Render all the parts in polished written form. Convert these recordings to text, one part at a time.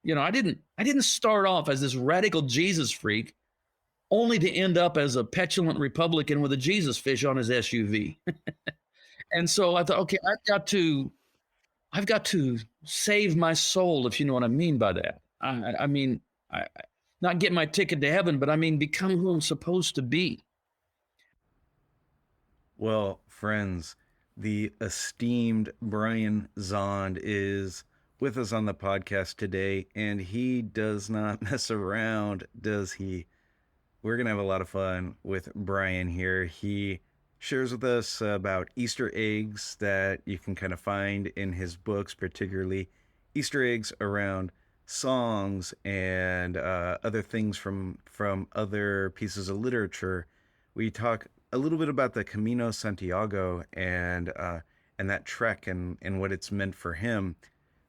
I didn't start off as this radical Jesus freak, only to end up as a petulant Republican with a Jesus fish on his SUV. And so I thought, okay, I've got to save my soul, if you know what I mean by that. I mean, not get my ticket to heaven, but I mean, become who I'm supposed to be. Well, friends, the esteemed Brian Zahnd is with us on the podcast today, and he does not mess around, does he? We're going to have a lot of fun with Brian here. He shares with us about Easter eggs that you can kind of find in his books, particularly Easter eggs around songs and other things from other pieces of literature. We talk a little bit about the Camino Santiago and that trek and what it's meant for him.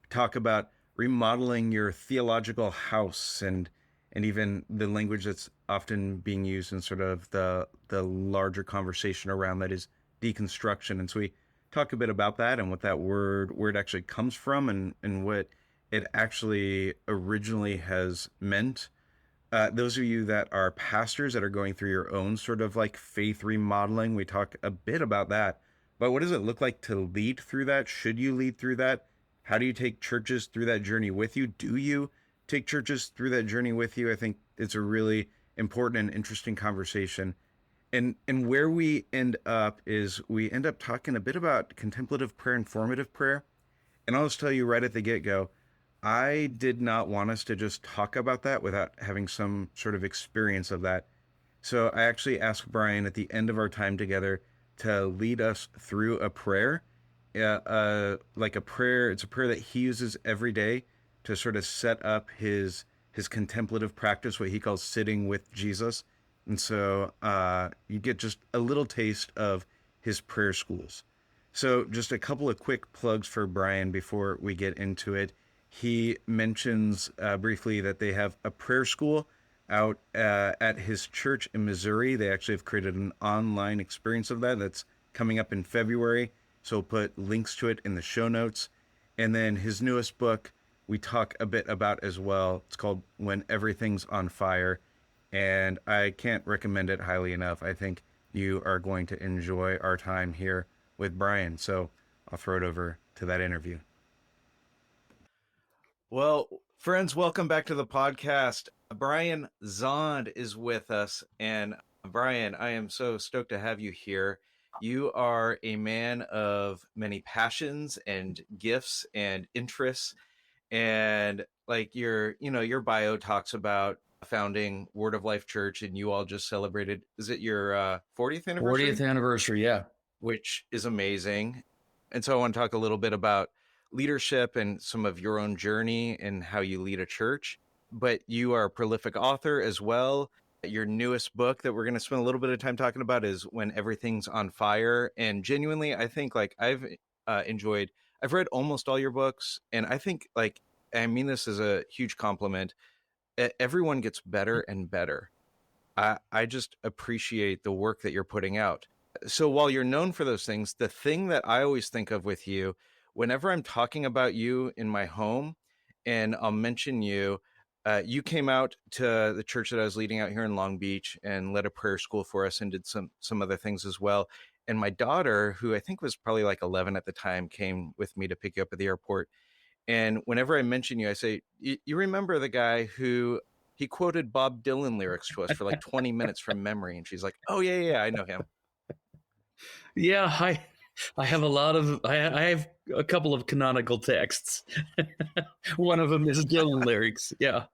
Talk about remodeling your theological house and even the language that's often being used in sort of the larger conversation around that is deconstruction. And so we talk a bit about that and what that word actually comes from and what it actually originally has meant. Those of you that are pastors that are going through your own sort of like faith remodeling, we talk a bit about that. But what does it look like to lead through that? Should you lead through that? How do you take churches through that journey with you? Do you take churches through that journey with you? I think it's a really important and interesting conversation. And where we end up is we end up talking a bit about contemplative prayer and formative prayer. And I'll just tell you right at the get-go, I did not want us to just talk about that without having some sort of experience of that. So I actually asked Brian at the end of our time together to lead us through a prayer, like a prayer. It's a prayer that he uses every day to sort of set up his contemplative practice, what he calls sitting with Jesus. And so you get just a little taste of his prayer schools. So just a couple of quick plugs for Brian before we get into it. He mentions briefly that they have a prayer school out at his church in Missouri. They actually have created an online experience of that that's coming up in February. So we'll put links to it in the show notes. And then his newest book, we talk a bit about as well. It's called When Everything's on Fire. And I can't recommend it highly enough. I think you are going to enjoy our time here with Brian. So I'll throw it over to that interview. Well, friends, welcome back to the podcast. Brian Zahnd is with us. And Brian, I am so stoked to have you here. You are a man of many passions and gifts and interests. And like your bio talks about founding Word of Life Church, and you all just celebrated, is it your 40th anniversary? 40th anniversary, yeah. Which is amazing. And so I want to talk a little bit about leadership and some of your own journey and how you lead a church. But you are a prolific author as well. Your newest book that we're going to spend a little bit of time talking about is When Everything's on Fire. And genuinely, I think like I've read almost all your books. And I think like, I mean this as a huge compliment. Everyone gets better and better. I just appreciate the work that you're putting out. So while you're known for those things, the thing that I always think of with you, whenever I'm talking about you in my home and I'll mention you, you came out to the church that I was leading out here in Long Beach and led a prayer school for us and did some other things as well. And my daughter, who I think was probably like 11 at the time, came with me to pick you up at the airport. And whenever I mention you, I say, you remember the guy who he quoted Bob Dylan lyrics to us for like 20 minutes from memory. And she's like, oh, yeah, I know him. Yeah, I have I have a couple of canonical texts. One of them is Dylan lyrics. Yeah.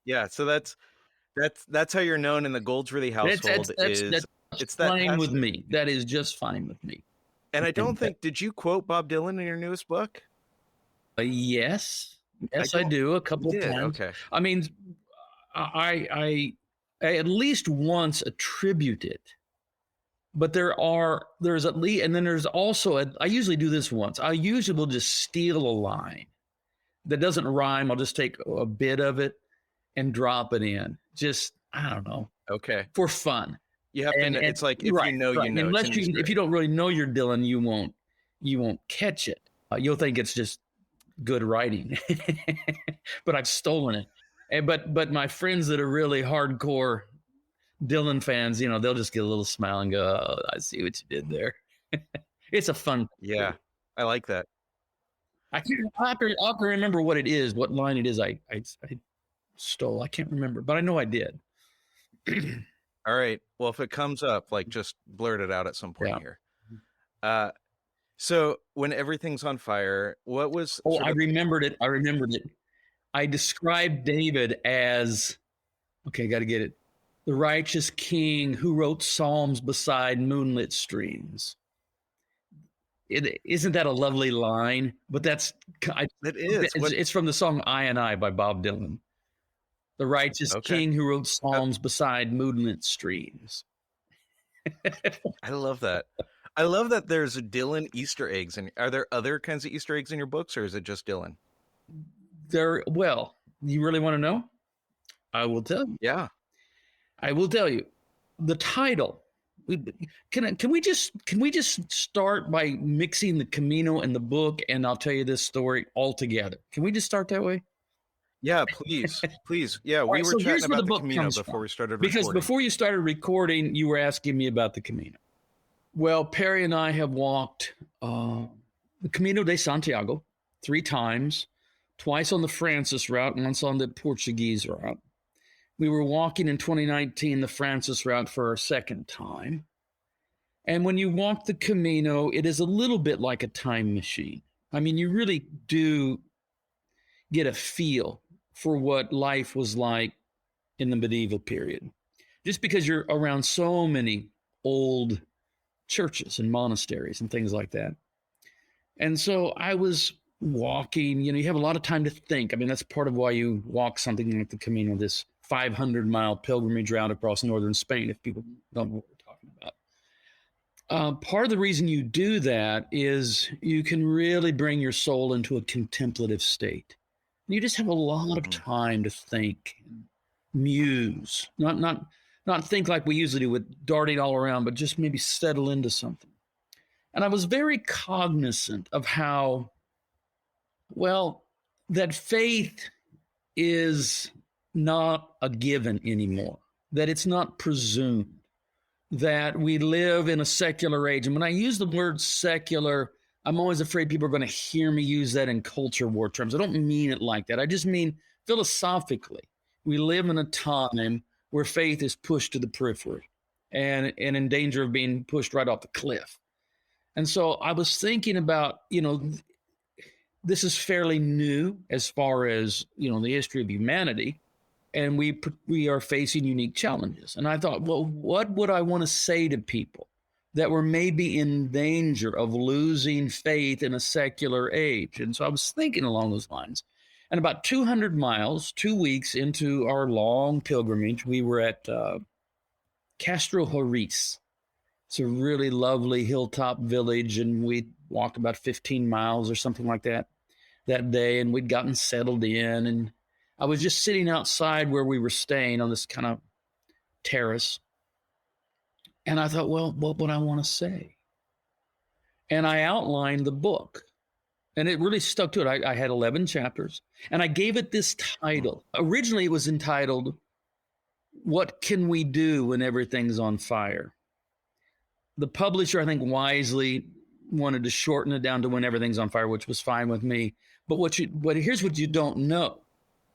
Yeah. So that's how you're known in the Goldsworthy household. That's fine with me. That is just fine with me. And I don't think, did you quote Bob Dylan in your newest book? Yes, I do a couple of times. Okay. I mean, I at least once attribute it, but there's at least, and then there's also I usually do this once. I usually will just steal a line that doesn't rhyme. I'll just take a bit of it and drop it in. Just, I don't know. Okay. For fun. You have to. It's like if you know, you know. Unless if you don't really know your Dylan, you won't catch it. You'll think it's just good writing. but I've stolen it. But my friends that are really hardcore Dylan fans, they'll just get a little smile and go, "Oh, I see what you did there." It's a fun Yeah, story. I like that. I have to remember what it is, what line it is I stole. I can't remember, but I know I did. All right. Well, if it comes up, like just blurt it out at some point Yeah. here. So when everything's on fire, what was Oh, sort I of remembered it. I described David as, okay, got to get it. The righteous king who wrote psalms beside moonlit streams. Isn't that a lovely line? But it is? What? it's from the song "I and I" by Bob Dylan. The righteous Okay. king who wrote Uh, psalms beside moonlit streams. I love that. I love that there's Dylan Easter eggs. And are there other kinds of Easter eggs in your books, or is it just Dylan? Well, you really want to know? I will tell you. Yeah. I will tell you. The title. Can we just start by mixing the Camino and the book, and I'll tell you this story all together. Can we just start that way? Yeah, please. Please. Yeah, All we right, were so chatting here's where the about the book Camino comes before from. we started Because recording. before you started recording, you were asking me about the Camino. Well, Perry and I have walked the Camino de Santiago 3 times, twice on the Francis route, once on the Portuguese route. We were walking in 2019 the Francis route for our second time. And when you walk the Camino, it is a little bit like a time machine. I mean, you really do get a feel for what life was like in the medieval period, just because you're around so many old churches and monasteries and things like that. And so I was walking, you have a lot of time to think. I mean, that's part of why you walk something like the Camino, this 500-mile pilgrimage route across northern Spain, if people don't know what we're talking about. Part of the reason you do that is you can really bring your soul into a contemplative state. You just have a lot of time to think, muse, not think like we usually do with darting all around, but just maybe settle into something. And I was very cognizant of how, well, that faith is not a given anymore, that it's not presumed, that we live in a secular age. And when I use the word secular, I'm always afraid people are going to hear me use that in culture war terms. I don't mean it like that. I just mean philosophically. We live in a time where faith is pushed to the periphery and in danger of being pushed right off the cliff. And so I was thinking about, this is fairly new as far as, the history of humanity. And we are facing unique challenges. And I thought, well, what would I want to say to people that were maybe in danger of losing faith in a secular age? And so I was thinking along those lines. And about 200 miles, 2 weeks into our long pilgrimage, we were at Castro Jorís. It's a really lovely hilltop village, and we walked about 15 miles or something like that day, and we'd gotten settled in, and I was just sitting outside where we were staying on this kind of terrace. And I thought, well, what would I want to say? And I outlined the book. And it really stuck to it. I had 11 chapters. And I gave it this title. Originally, it was entitled, "What Can We Do When Everything's on Fire?" The publisher, I think, wisely wanted to shorten it down to "When Everything's on Fire," which was fine with me. But here's what you don't know.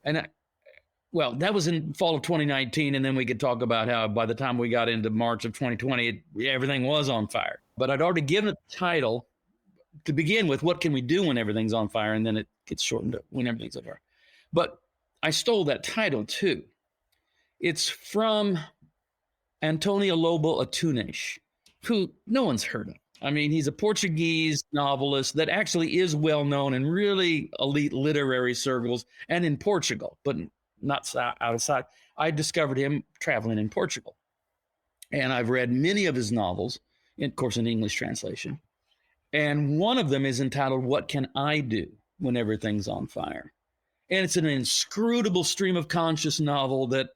And that was in fall of 2019, and then we could talk about how by the time we got into March of 2020, everything was on fire. But I'd already given it the title to begin with, "What Can We Do When Everything's on Fire?" And then it gets shortened to "When Everything's on Fire." But I stole that title too. It's from Antonio Lobo Antunes, who no one's heard of. I mean, he's a Portuguese novelist that actually is well known in really elite literary circles and in Portugal, but not outside. I discovered him traveling in Portugal. And I've read many of his novels, of course, in English translation. And one of them is entitled, "What Can I Do When Everything's on Fire?" And it's an inscrutable stream of conscious novel that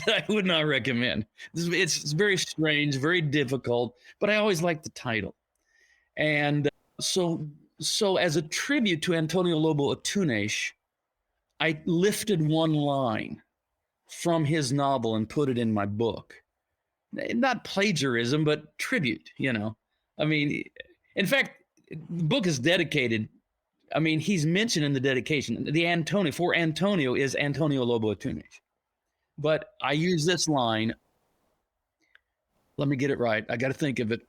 I would not recommend. It's very strange, very difficult, but I always like the title. And so as a tribute to Antonio Lobo Antunes, I lifted one line from his novel and put it in my book. Not plagiarism, but tribute, you know. I mean, in fact, the book is dedicated. I mean, he's mentioned in the dedication. The Antonio, for Antonio, is Antonio Lobo Antunes. But I use this line. Let me get it right. I got to think of it.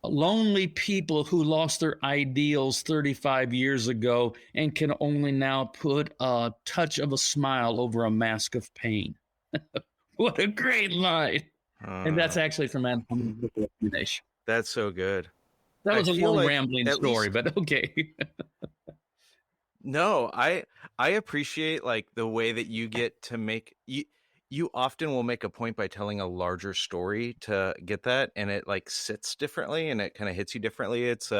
Lonely people who lost their ideals 35 years ago and can only now put a touch of a smile over a mask of pain. What a great line. And that's actually from Antonio Lobo Antunes. That's so good. That was I a feel long like rambling at story, least but okay. no, I appreciate like the way that you get to make you often will make a point by telling a larger story to get that, and it like sits differently and it kind of hits you differently. It's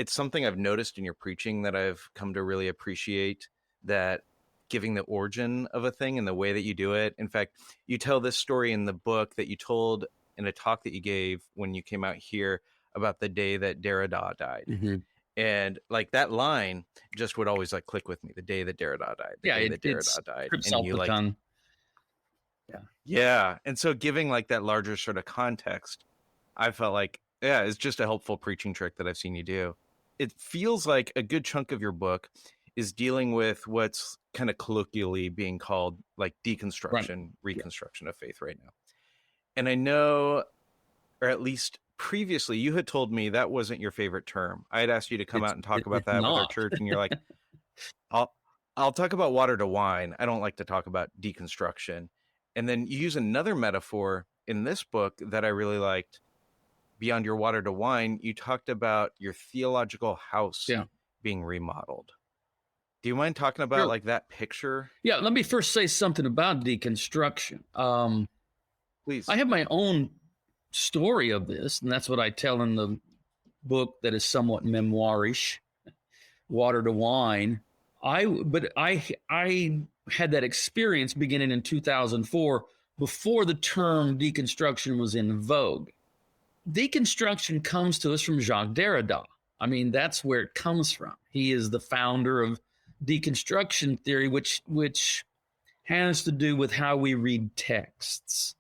something I've noticed in your preaching that I've come to really appreciate, that giving the origin of a thing and the way that you do it. In fact, you tell this story in the book that you told in a talk that you gave when you came out here about the day that Derrida died. Mm-hmm. And like that line just would always like click with me. The day that Derrida died, the Yeah, day that it's Derrida died. trips And off you the like, tongue. yeah. And so giving like that larger sort of context, I felt like, yeah, it's just a helpful preaching trick that I've seen you do. It feels like a good chunk of your book is dealing with what's kind of colloquially being called like deconstruction, reconstruction of faith right now. And I know, or at least previously, you had told me that wasn't your favorite term. I had asked you to come out and talk about It's that with our not. church, and you're like, I'll talk about water to wine. I don't like to talk about deconstruction. And then you use another metaphor in this book that I really liked. Beyond your water to wine, you talked about your theological house being remodeled. Do you mind talking about like that picture? Yeah, let me first say something about deconstruction. Please. I have my own story of this, and that's what I tell in the book that is somewhat memoirish, Water to Wine. I had that experience beginning in 2004, before the term deconstruction was in vogue. Deconstruction comes to us from Jacques Derrida. I mean, that's where it comes from. He is the founder of deconstruction theory, which has to do with how we read texts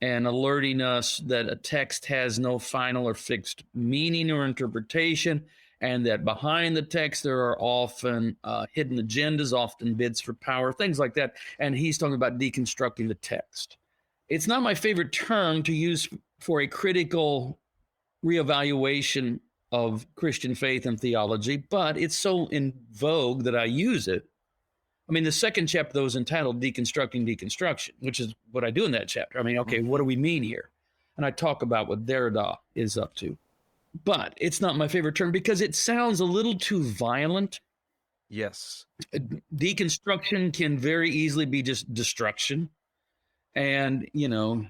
and alerting us that a text has no final or fixed meaning or interpretation, and that behind the text there are often hidden agendas, often bids for power, things like that. And he's talking about deconstructing the text. It's not my favorite term to use for a critical reevaluation of Christian faith and theology, but it's so in vogue that I use it. I mean, the second chapter, though, is entitled Deconstructing Deconstruction, which is what I do in that chapter. I mean, okay, what do we mean here? And I talk about what Derrida is up to. But it's not my favorite term because it sounds a little too violent. Yes. Deconstruction can very easily be just destruction. And, you know,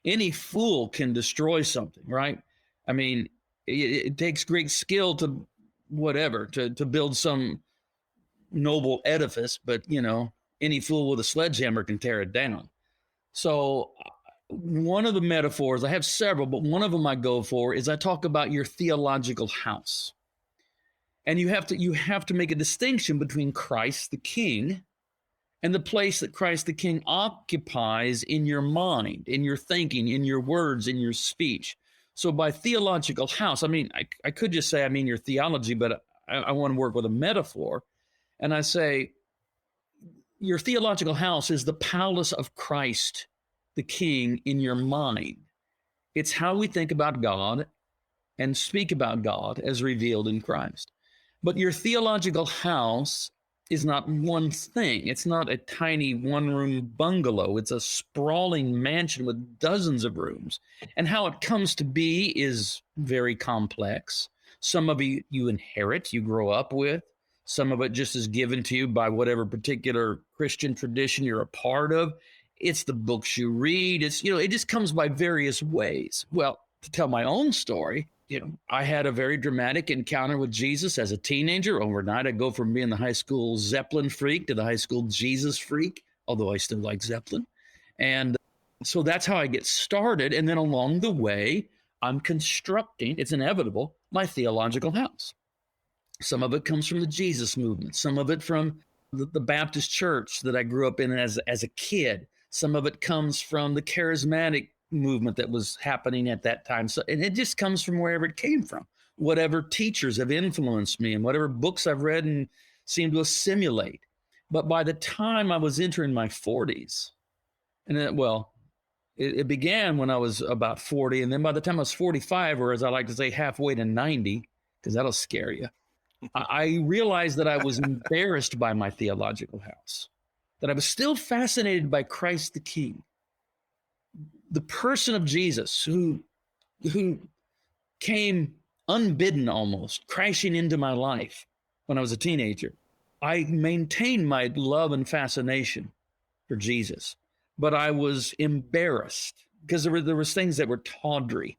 any fool can destroy something, right? I mean, it takes great skill to whatever, to build some noble edifice, but, you know, any fool with a sledgehammer can tear it down. So one of the metaphors, I have several, but one of them I go for is I talk about your theological house. And you have to make a distinction between Christ the King and the place that Christ the King occupies in your mind, in your thinking, in your words, in your speech. So by theological house, I mean, I could just say I mean your theology, but I want to work with a metaphor. And I say, your theological house is the palace of Christ the King in your mind. It's how we think about God and speak about God as revealed in Christ. But your theological house is not one thing. It's not a tiny one-room bungalow. It's a sprawling mansion with dozens of rooms. And how it comes to be is very complex. Some of it you inherit, you grow up with. Some of it just is given to you by whatever particular Christian tradition you're a part of. It's the books you read. It's, you know, it just comes by various ways. Well, to tell my own story, you know, I had a very dramatic encounter with Jesus as a teenager. Overnight, I go from being the high school Zeppelin freak to the high school Jesus freak, although I still like Zeppelin. And so that's how I get started. And then along the way, I'm constructing, it's inevitable, my theological house. Some of it comes from the Jesus movement. Some of it from the Baptist church that I grew up in as a kid. Some of it comes from the charismatic movement that was happening at that time. So, and it just comes from wherever it came from. Whatever teachers have influenced me and whatever books I've read and seem to assimilate. But by the time I was entering my 40s, and it began when I was about 40. And then by the time I was 45, or as I like to say, halfway to 90, because that'll scare you, I realized that I was embarrassed by my theological house, that I was still fascinated by Christ the King, the person of Jesus who came unbidden almost, crashing into my life when I was a teenager. I maintained my love and fascination for Jesus, but I was embarrassed because there was things that were tawdry.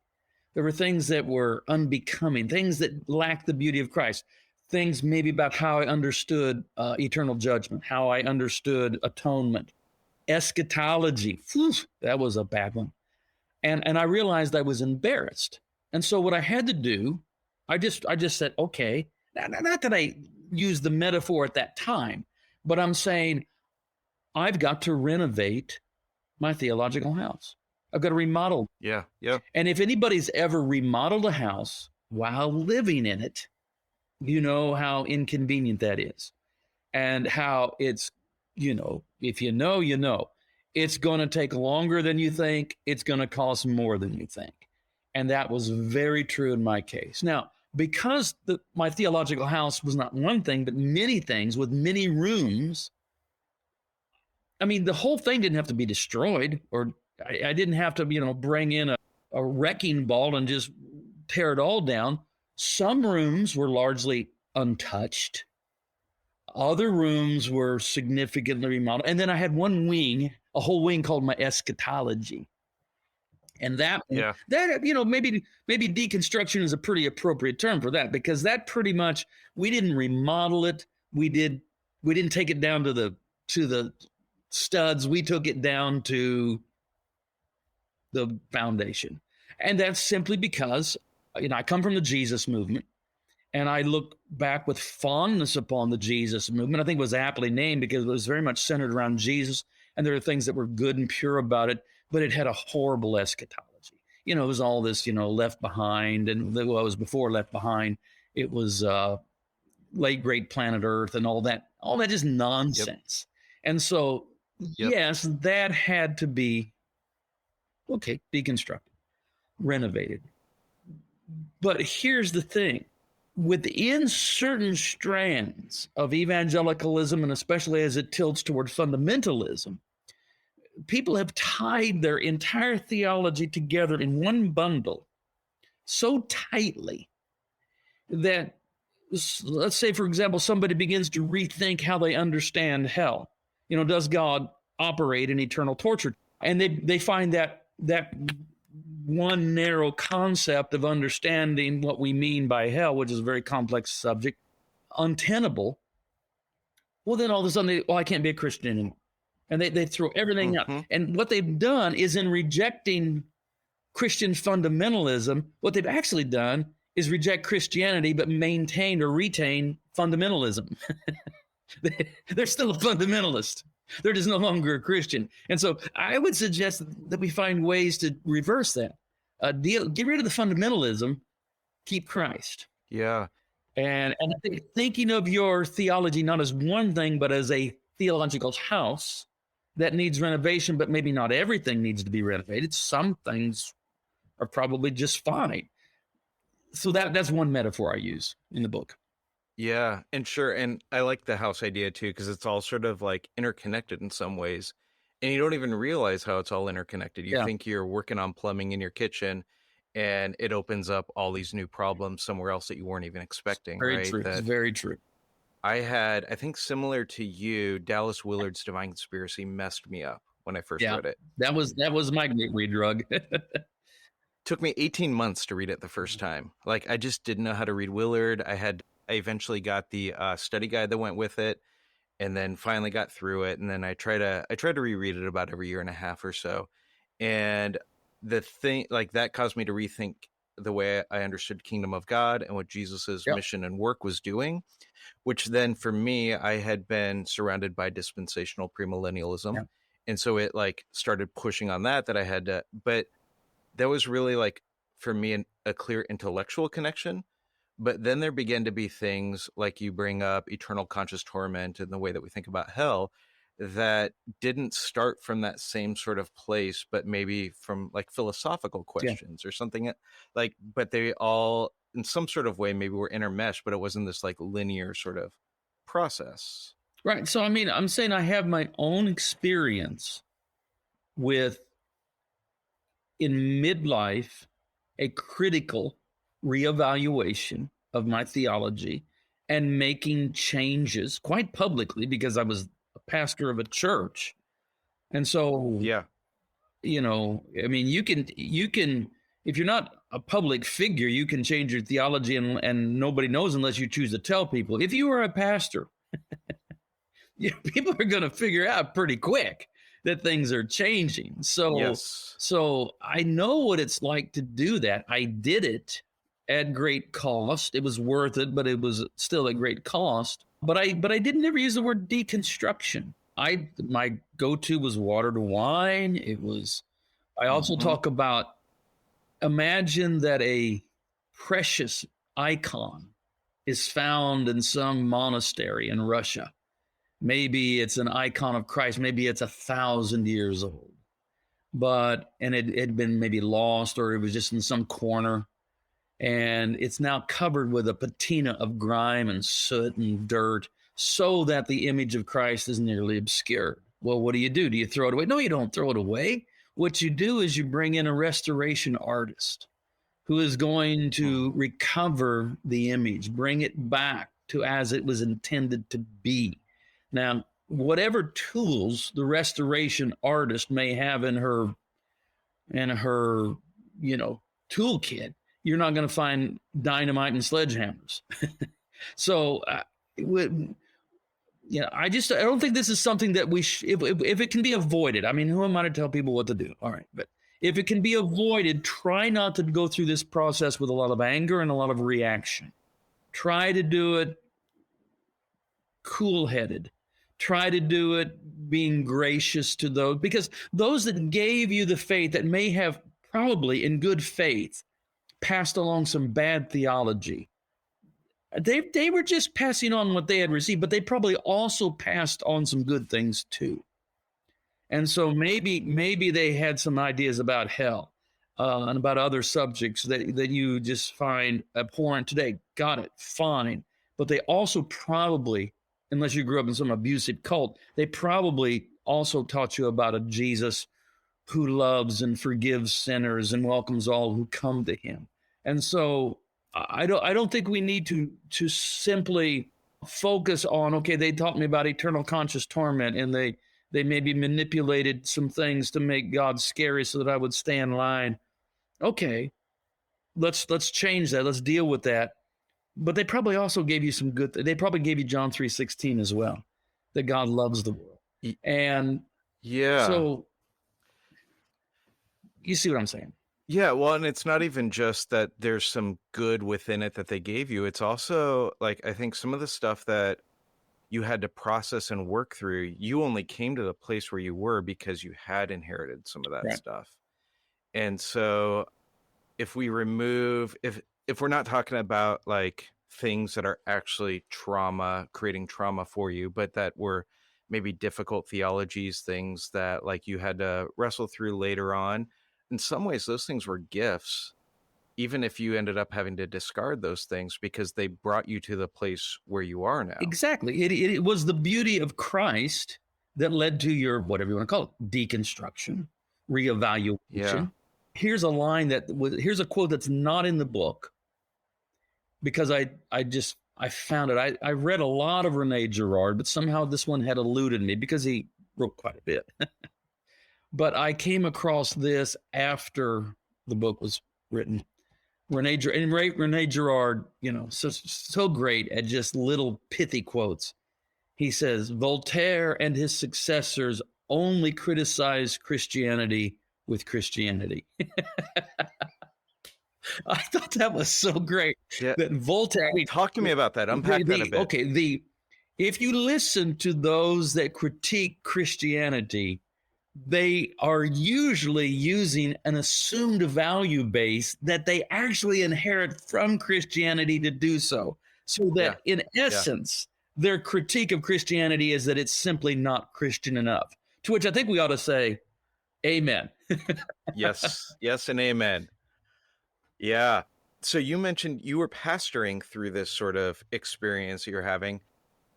There were things that were unbecoming, things that lacked the beauty of Christ, things maybe about how I understood eternal judgment, how I understood atonement, eschatology. Whew, that was a bad one. And I realized I was embarrassed. And so what I had to do, I just said, okay, not that I used the metaphor at that time, but I'm saying I've got to renovate my theological house. I've got to remodel. Yeah. Yep. And if anybody's ever remodeled a house while living in it, you know how inconvenient that is and how it's, if you know, you know, it's going to take longer than you think. It's going to cost more than you think. And that was very true in my case. Now, because my theological house was not one thing, but many things with many rooms, I mean, the whole thing didn't have to be destroyed, or I didn't have to, bring in a wrecking ball and just tear it all down. Some rooms were largely untouched. Other rooms were significantly remodeled. And then I had one wing, a whole wing called my eschatology. And that maybe deconstruction is a pretty appropriate term for that, because that pretty much, we didn't remodel it. We didn't take it down to the studs. We took it down to the foundation. And that's simply because, I come from the Jesus movement, and I look back with fondness upon the Jesus movement. I think it was aptly named because it was very much centered around Jesus, and there are things that were good and pure about it, but it had a horrible eschatology. It was all this, Left Behind, and it was before Left Behind. It was late great planet Earth and all that just nonsense. Yep. And so, yes, that had to be, deconstructed, renovated. But here's the thing. Within certain strands of evangelicalism, and especially as it tilts toward fundamentalism, people have tied their entire theology together in one bundle so tightly that, let's say, for example, somebody begins to rethink how they understand hell. Does God operate in eternal torture? And they find that one narrow concept of understanding what we mean by hell, which is a very complex subject, untenable. Well, then all of a sudden, I can't be a Christian anymore. And they throw everything out. And what they've done is, in rejecting Christian fundamentalism, what they've actually done is reject Christianity, but maintain or retain fundamentalism. They're still a fundamentalist. They're just no longer a Christian. And so I would suggest that we find ways to reverse that. Get rid of the fundamentalism, keep Christ. Yeah. And I think thinking of your theology not as one thing, but as a theological house that needs renovation, but maybe not everything needs to be renovated. Some things are probably just fine. So that's one metaphor I use in the book. Yeah, and sure. And I like the house idea too, because it's all sort of like interconnected in some ways. And you don't even realize how it's all interconnected. You think you're working on plumbing in your kitchen, and it opens up all these new problems somewhere else that you weren't even expecting. Very true. It's very true. I think similar to you, Dallas Willard's Divine Conspiracy messed me up when I first read it. That was my gateway drug. Took me 18 months to read it the first time. Like, I just didn't know how to read Willard. I eventually got the study guide that went with it, and then finally got through it. And then I try to reread it about every year and a half or so. And the thing, like, that caused me to rethink the way I understood kingdom of God and what Jesus's Yep. mission and work was doing, which then for me, I had been surrounded by dispensational premillennialism. Yeah. And so it like started pushing on that I had to, but that was really like for me a clear intellectual connection. But then there began to be things like you bring up eternal conscious torment and the way that we think about hell that didn't start from that same sort of place, but maybe from like philosophical Yeah. questions or something like, but they all in some sort of way maybe were intermeshed, but it wasn't this like linear sort of process. Right. So, I mean, I'm saying I have my own experience with in midlife, a critical reevaluation of my theology and making changes quite publicly because I was a pastor of a church. And so, Yeah. I mean, you can, if you're not a public figure, you can change your theology and nobody knows unless you choose to tell people. If you are a pastor, people are going to figure out pretty quick that things are changing. So, Yes. so I know what it's like to do that. I did it at great cost. It was worth it, but it was still at great cost. But I didn't ever use the word deconstruction. My go-to was water to wine. It was. I also Mhm. talk about imagine that a precious icon is found in some monastery in Russia. Maybe it's an icon of Christ. Maybe it's 1,000 years old, and it had been maybe lost or it was just in some corner. And it's now covered with a patina of grime and soot and dirt so that the image of Christ is nearly obscured. Well, what do? Do you throw it away? No, you don't throw it away. What you do is you bring in a restoration artist who is going to recover the image, bring it back to as it was intended to be. Now, whatever tools the restoration artist may have in her, toolkit, you're not going to find dynamite and sledgehammers. So, I don't think this is something that if it can be avoided. I mean, who am I to tell people what to do? All right, but if it can be avoided, try not to go through this process with a lot of anger and a lot of reaction. Try to do it cool-headed. Try to do it being gracious to those, because those that gave you the faith that may have probably in good faith passed along some bad theology. They were just passing on what they had received, but they probably also passed on some good things too. And so maybe they had some ideas about hell and about other subjects that you just find abhorrent today. Got it, fine. But they also probably, unless you grew up in some abusive cult, they probably also taught you about a Jesus who loves and forgives sinners and welcomes all who come to him. And so I don't think we need to simply focus on, okay, they taught me about eternal conscious torment and they maybe manipulated some things to make God scary so that I would stay in line. Okay, let's change that. Let's deal with that. But they probably also gave you some good. They probably gave you John 3:16 as well, that God loves the world. And Yeah. so you see what I'm saying? Yeah, well, and it's not even just that there's some good within it that they gave you. It's also like I think some of the stuff that you had to process and work through, you only came to the place where you were because you had inherited some of that Right. stuff. And so if we remove if we're not talking about like things that are actually trauma, creating trauma for you, but that were maybe difficult theologies, things that like you had to wrestle through later on, in some ways those things were gifts, even if you ended up having to discard those things because they brought you to the place where you are now. Exactly. It was the beauty of Christ that led to your, whatever you want to call it, deconstruction, reevaluation. Yeah. Here's a quote that's not in the book because I found it. I read a lot of Rene Girard, but somehow this one had eluded me because he wrote quite a bit. But I came across this after the book was written. Rene Girard, so great at just little pithy quotes. He says, Voltaire and his successors only criticized Christianity with Christianity. I thought that was so great Yeah. that Voltaire. Talk to me about that. Unpack that a bit. If you listen to those that critique Christianity, they are usually using an assumed value base that they actually inherit from Christianity to do so. So Yeah. that in Yeah. essence, their critique of Christianity is that it's simply not Christian enough. To which I think we ought to say, Amen. Yes. Yes, and amen. Yeah. So you mentioned you were pastoring through this sort of experience that you're having.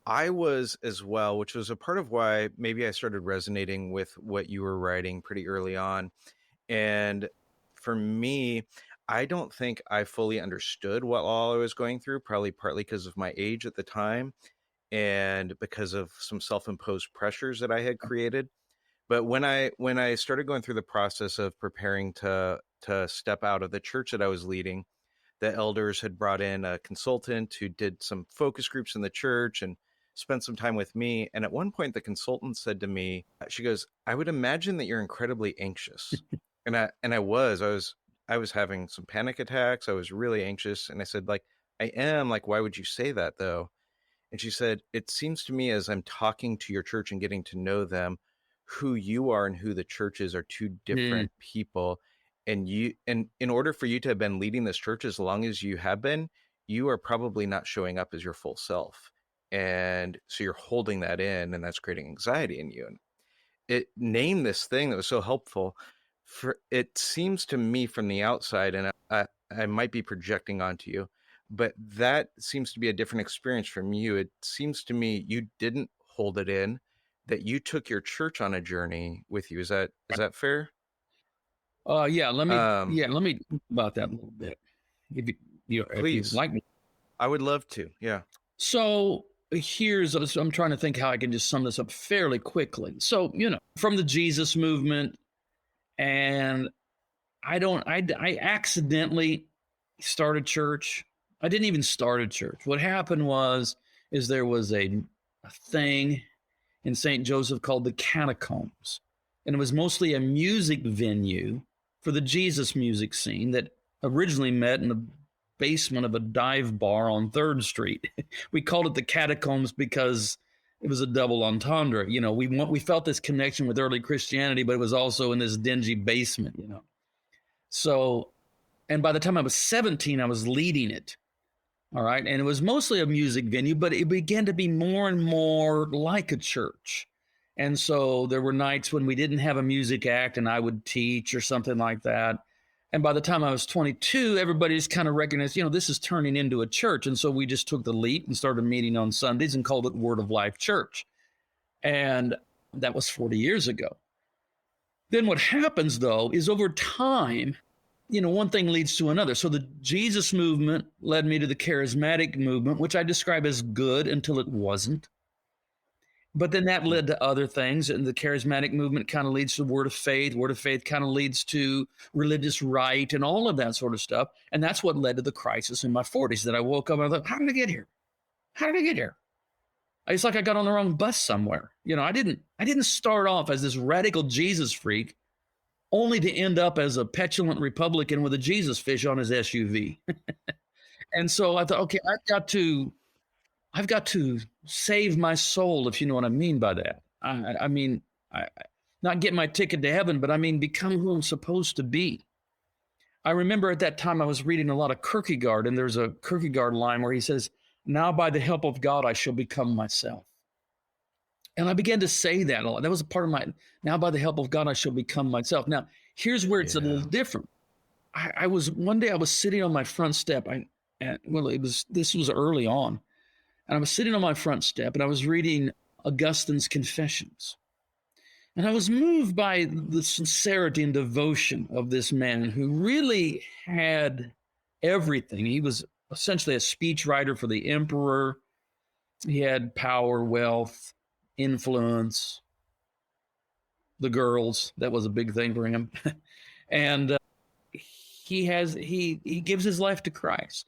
I was as well, which was a part of why maybe I started resonating with what you were writing pretty early on. And for me, I don't think I fully understood what all I was going through, probably partly because of my age at the time and because of some self-imposed pressures that I had created. But when I started going through the process of preparing to step out of the church that I was leading, the elders had brought in a consultant who did some focus groups in the church and spent some time with me. And at one point, the consultant said to me, she goes, "I would imagine that you're incredibly anxious." And I was having some panic attacks. I was really anxious. And I said, like, I am. Like, why would you say that though? And she said, "It seems to me as I'm talking to your church and getting to know them, who you are and who the church is are two Mm. different people. And in order for you to have been leading this church as long as you have been, you are probably not showing up as your full self. And so you're holding that in, and that's creating anxiety in you." And it named this thing that was so helpful. For it seems to me from the outside, and I might be projecting onto you, but that seems to be a different experience from you. It seems to me you didn't hold it in, that you took your church on a journey with you. Is that fair? Yeah, Um, let me think about that a little bit. If if you please. like me. I would love to. Yeah. So so I'm trying to think how I can just sum this up fairly quickly. So, from the Jesus movement, and I accidentally started church. I didn't even start a church. What happened is there was a thing in St. Joseph called the Catacombs. And it was mostly a music venue for the Jesus music scene that originally met in the basement of a dive bar on 3rd Street. We called it the Catacombs because it was a double entendre. We felt this connection with early Christianity, but it was also in this dingy basement. So, and by the time I was 17, I was leading it. All right. And it was mostly a music venue, but it began to be more and more like a church. And so there were nights when we didn't have a music act and I would teach or something like that. And by the time I was 22, everybody just kind of recognized, this is turning into a church. And so we just took the leap and started meeting on Sundays and called it Word of Life Church. And that was 40 years ago. Then what happens, though, is over time, one thing leads to another. So the Jesus movement led me to the charismatic movement, which I describe as good until it wasn't. But then that led to other things. And the charismatic movement kind of leads to word of faith. Word of faith kind of leads to religious right and all of that sort of stuff. And that's what led to the crisis in my 40s that I woke up and I thought, how did I get here? How did I get here? It's like I got on the wrong bus somewhere. I didn't start off as this radical Jesus freak only to end up as a petulant Republican with a Jesus fish on his SUV. And so I thought, okay, I've got to save my soul, if you know what I mean by that. I mean, not get my ticket to heaven, but I mean, become who I'm supposed to be. I remember at that time I was reading a lot of Kierkegaard, and there's a Kierkegaard line where he says, "Now by the help of God, I shall become myself." And I began to say that a lot. That was a part of now by the help of God, I shall become myself. Now, here's where it's a little different. One day I was sitting on my front step. This was early on. And I was sitting on my front step and I was reading Augustine's Confessions. And I was moved by the sincerity and devotion of this man who really had everything. He was essentially a speechwriter for the emperor. He had power, wealth, influence, the girls. That was a big thing for him. And he gives his life to Christ.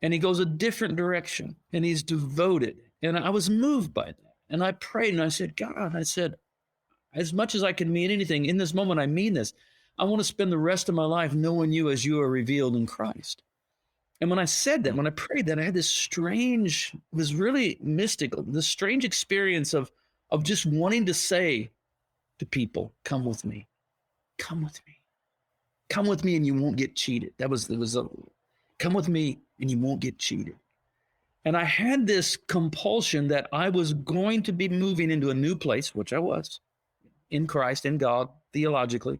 And he goes a different direction. And he's devoted. And I was moved by that. And I prayed and I said, God, as much as I can mean anything, in this moment I mean this. I want to spend the rest of my life knowing you as you are revealed in Christ. And when I said that, Mm. when I prayed that, I had this strange, it was really mystical, this strange experience of just wanting to say to people, come with me, come with me, come with me and you won't get cheated. Come with me and you won't get cheated. And I had this compulsion that I was going to be moving into a new place, which I was in Christ, in God, theologically,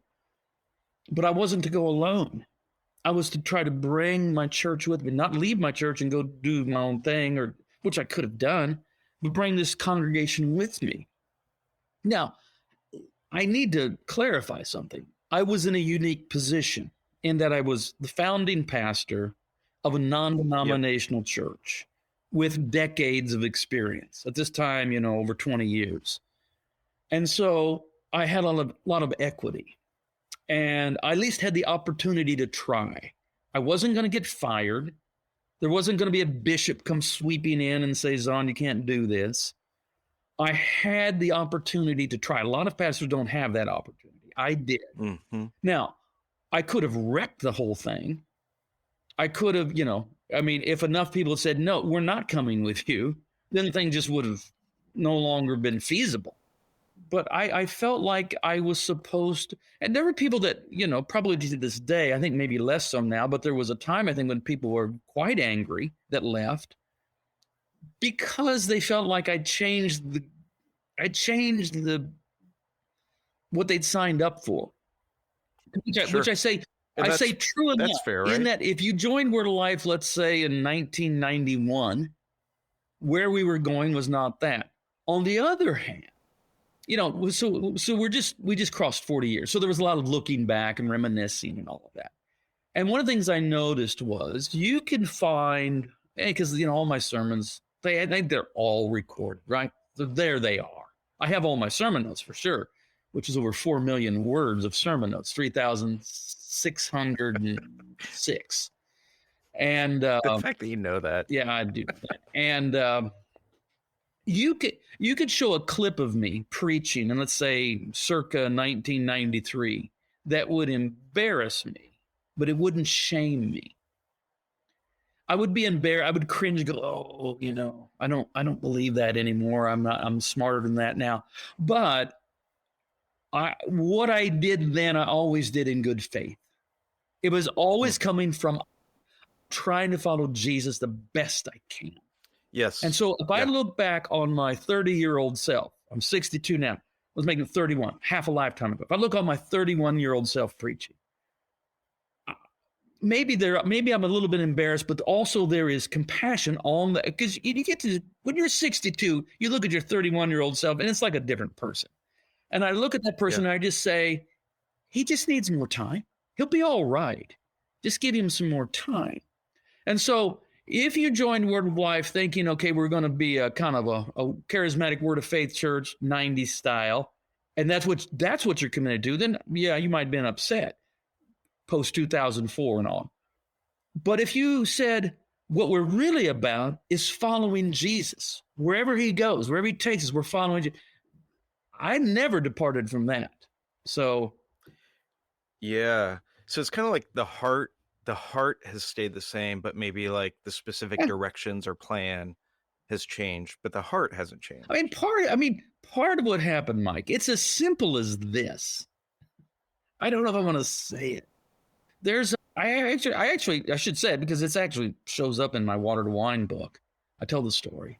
but I wasn't to go alone. I was to try to bring my church with me, not leave my church and go do my own thing, or which I could have done, but bring this congregation with me. Now, I need to clarify something. I was in a unique position in that I was the founding pastor of a Yep. non-denominational church with decades of experience. At this time, over 20 years. And so I had a lot of equity. And I at least had the opportunity to try. I wasn't going to get fired. There wasn't going to be a bishop come sweeping in and say, Zahnd, you can't do this. I had the opportunity to try. A lot of pastors don't have that opportunity. I did. Mm-hmm. Now, I could have wrecked the whole thing. I could have, if enough people had said, no, we're not coming with you, then the thing just would have no longer been feasible. But I felt like I was supposed to, and there were people that, probably to this day, I think maybe less so now, but there was a time, I think, when people were quite angry that left because they felt like I changed the what they'd signed up for. Sure. Which I say And true enough, that's fair, in right? that if you joined Word of Life, let's say in 1991, where we were going was not that. On the other hand, so we just crossed 40 years. So there was a lot of looking back and reminiscing and all of that. And one of the things I noticed was you can find, because all my sermons, they're all recorded, right? So there they are. I have all my sermon notes for sure, which is over 4 million words of sermon notes, 3,606. And The fact that you know that. yeah, I do. And you could show a clip of me preaching, and let's say circa 1993, that would embarrass me, but it wouldn't shame me. I would be embarrassed. I would cringe and go, oh, I don't believe that anymore. I'm smarter than that now. But what I did then, I always did in good faith. It was always coming from trying to follow Jesus the best I can. Yes. And so if I look back on my 30-year-old self, I'm 62 now, I was making 31, half a lifetime ago. If I look on my 31-year-old self preaching, maybe I'm a little bit embarrassed, but also there is compassion on that, because you get to, when you're 62, you look at your 31-year-old self and it's like a different person. And I look at that person and I just say, he just needs more time. He'll be all right. Just give him some more time. And so if you join Word of Life thinking, okay, we're going to be a kind of a charismatic Word of Faith church, 90s style, and that's what you're committed to, then yeah, you might have been upset post 2004 and all. But if you said, what we're really about is following Jesus, wherever he goes, wherever he takes us, we're following Jesus. I never departed from that. So yeah. So it's kind of like the heart has stayed the same, but maybe like the specific directions or plan has changed, but the heart hasn't changed. Part of what happened, Mike, it's as simple as this. I don't know if I want to say it. I should say it because it's actually shows up in my Water to Wine book. I tell the story.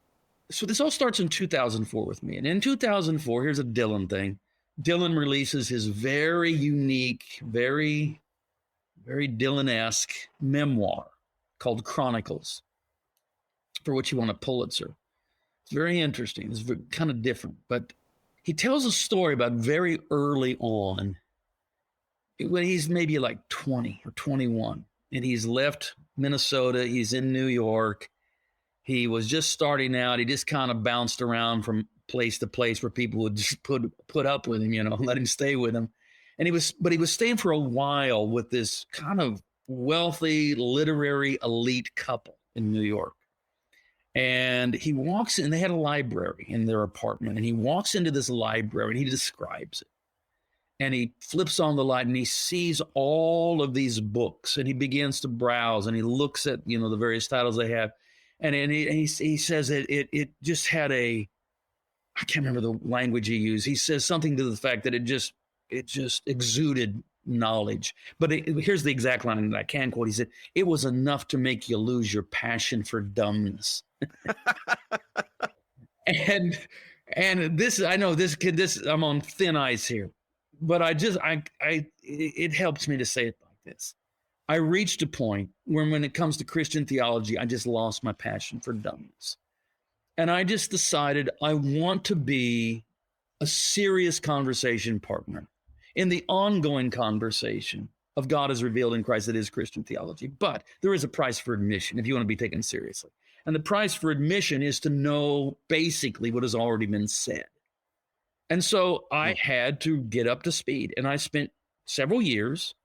So this all starts in 2004 with me. And in 2004, here's a Dylan thing. Dylan releases his very unique, very, very Dylan-esque memoir called Chronicles, for which he won a Pulitzer. It's very interesting. It's kind of different. But he tells a story about very early on, when he's maybe like 20 or 21, and he's left Minnesota. He's in New York. He was just starting out. He just kind of bounced around from place to place where people would just put up with him, let him stay with him. And he was staying for a while with this kind of wealthy literary elite couple in New York. And he walks in, they had a library in their apartment, and he walks into this library and he describes it. and he flips on the light and he sees all of these books and he begins to browse and he looks at, the various titles they have. And he says it just had I can't remember the language he used. He says something to the fact that it just exuded knowledge. But here's the exact line that I can quote. He said, "It was enough to make you lose your passion for dumbness." and this, I know this I'm on thin ice here, but it helps me to say it like this. I reached a point where when it comes to Christian theology, I just lost my passion for dumbness. And I just decided I want to be a serious conversation partner in the ongoing conversation of God as revealed in Christ that is Christian theology. But there is a price for admission if you want to be taken seriously. And the price for admission is to know basically what has already been said. And so I had to get up to speed. And I spent several years,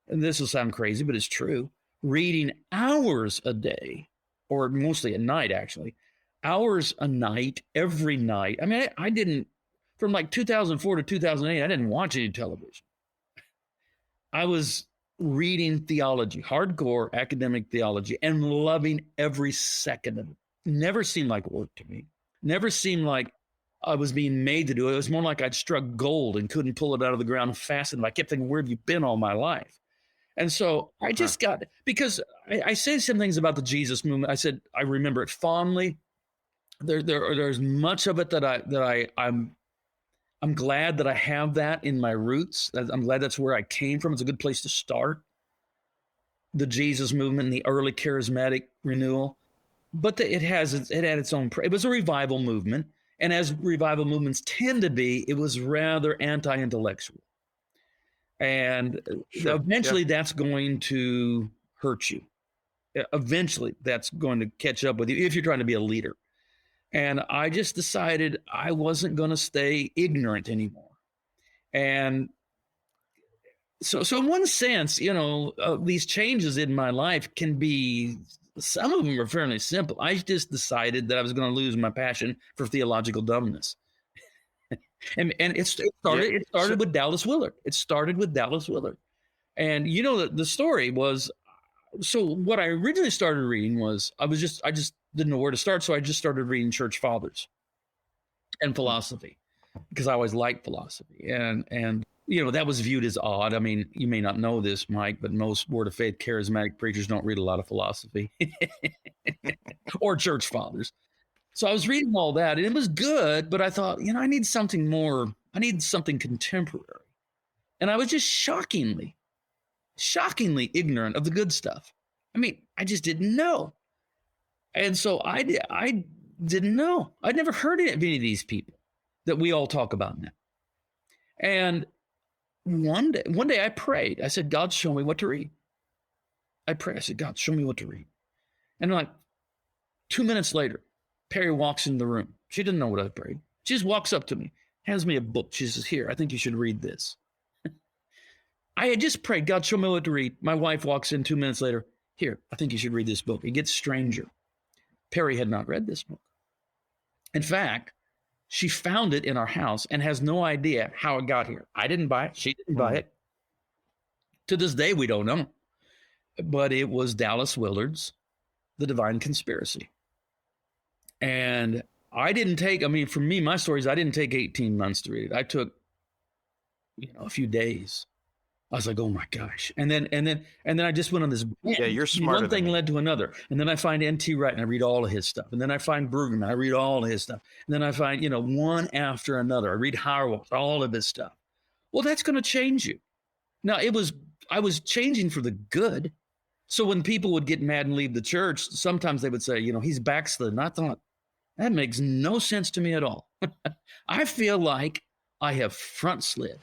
and this will sound crazy, but it's true, reading hours a day, or mostly at night, actually, hours a night, every night. I mean, I didn't, from like 2004 to 2008, I didn't watch any television. I was reading theology, hardcore academic theology, and loving every second of it. Never seemed like work to me. Never seemed like I was being made to do it. It was more like I'd struck gold and couldn't pull it out of the ground fast enough. I kept thinking, where have you been all my life? And so I just got, because I said some things about the Jesus movement. I said, I remember it fondly. There's much of it that I'm glad that I have that in my roots. I'm glad that's where I came from. It's a good place to start. The Jesus movement and the early charismatic renewal. But it had its own, it was a revival movement. And as revival movements tend to be, it was rather anti-intellectual. And eventually that's going to hurt you. Eventually that's going to catch up with you if you're trying to be a leader. And I just decided I wasn't going to stay ignorant anymore. And so in one sense, these changes in my life can be, some of them are fairly simple. I just decided that I was going to lose my passion for theological dumbness. and it started with Dallas Willard. It started with Dallas Willard. And the story was, so what I originally started reading was, I just didn't know where to start. So I just started reading church fathers and philosophy, because I always liked philosophy. And that was viewed as odd. I mean, you may not know this, Mike, but most Word of Faith charismatic preachers don't read a lot of philosophy or church fathers. So I was reading all that, and it was good, but I thought, I need something more. I need something contemporary. And I was just shockingly ignorant of the good stuff. I mean, I just didn't know. And so I didn't know. I'd never heard of any of these people that we all talk about now. And one day I prayed. I said, God, show me what to read. I prayed. I said, God, show me what to read. And like 2 minutes later, Perry walks in the room. She didn't know what I prayed. She just walks up to me, hands me a book. She says, here, I think you should read this. I had just prayed, God, show me what to read. My wife walks in 2 minutes later. Here, I think you should read this book. It gets stranger. Perry had not read this book. In fact, she found it in our house and has no idea how it got here. I didn't buy it. She didn't buy it. To this day, we don't know. But it was Dallas Willard's The Divine Conspiracy. And for me, my stories, I didn't take 18 months to read it. I took, a few days. I was like, oh my gosh. And then I just went on this. Yeah, you're smarter. One thing led to another. And then I find N.T. Wright and I read all of his stuff. And then I find Brueggemann, I read all of his stuff. And then I find, one after another. I read Hauerwas, all of his stuff. Well, that's going to change you. Now, I was changing for the good. So when people would get mad and leave the church, sometimes they would say, he's backslidden. I thought, that makes no sense to me at all. I feel like I have front slid.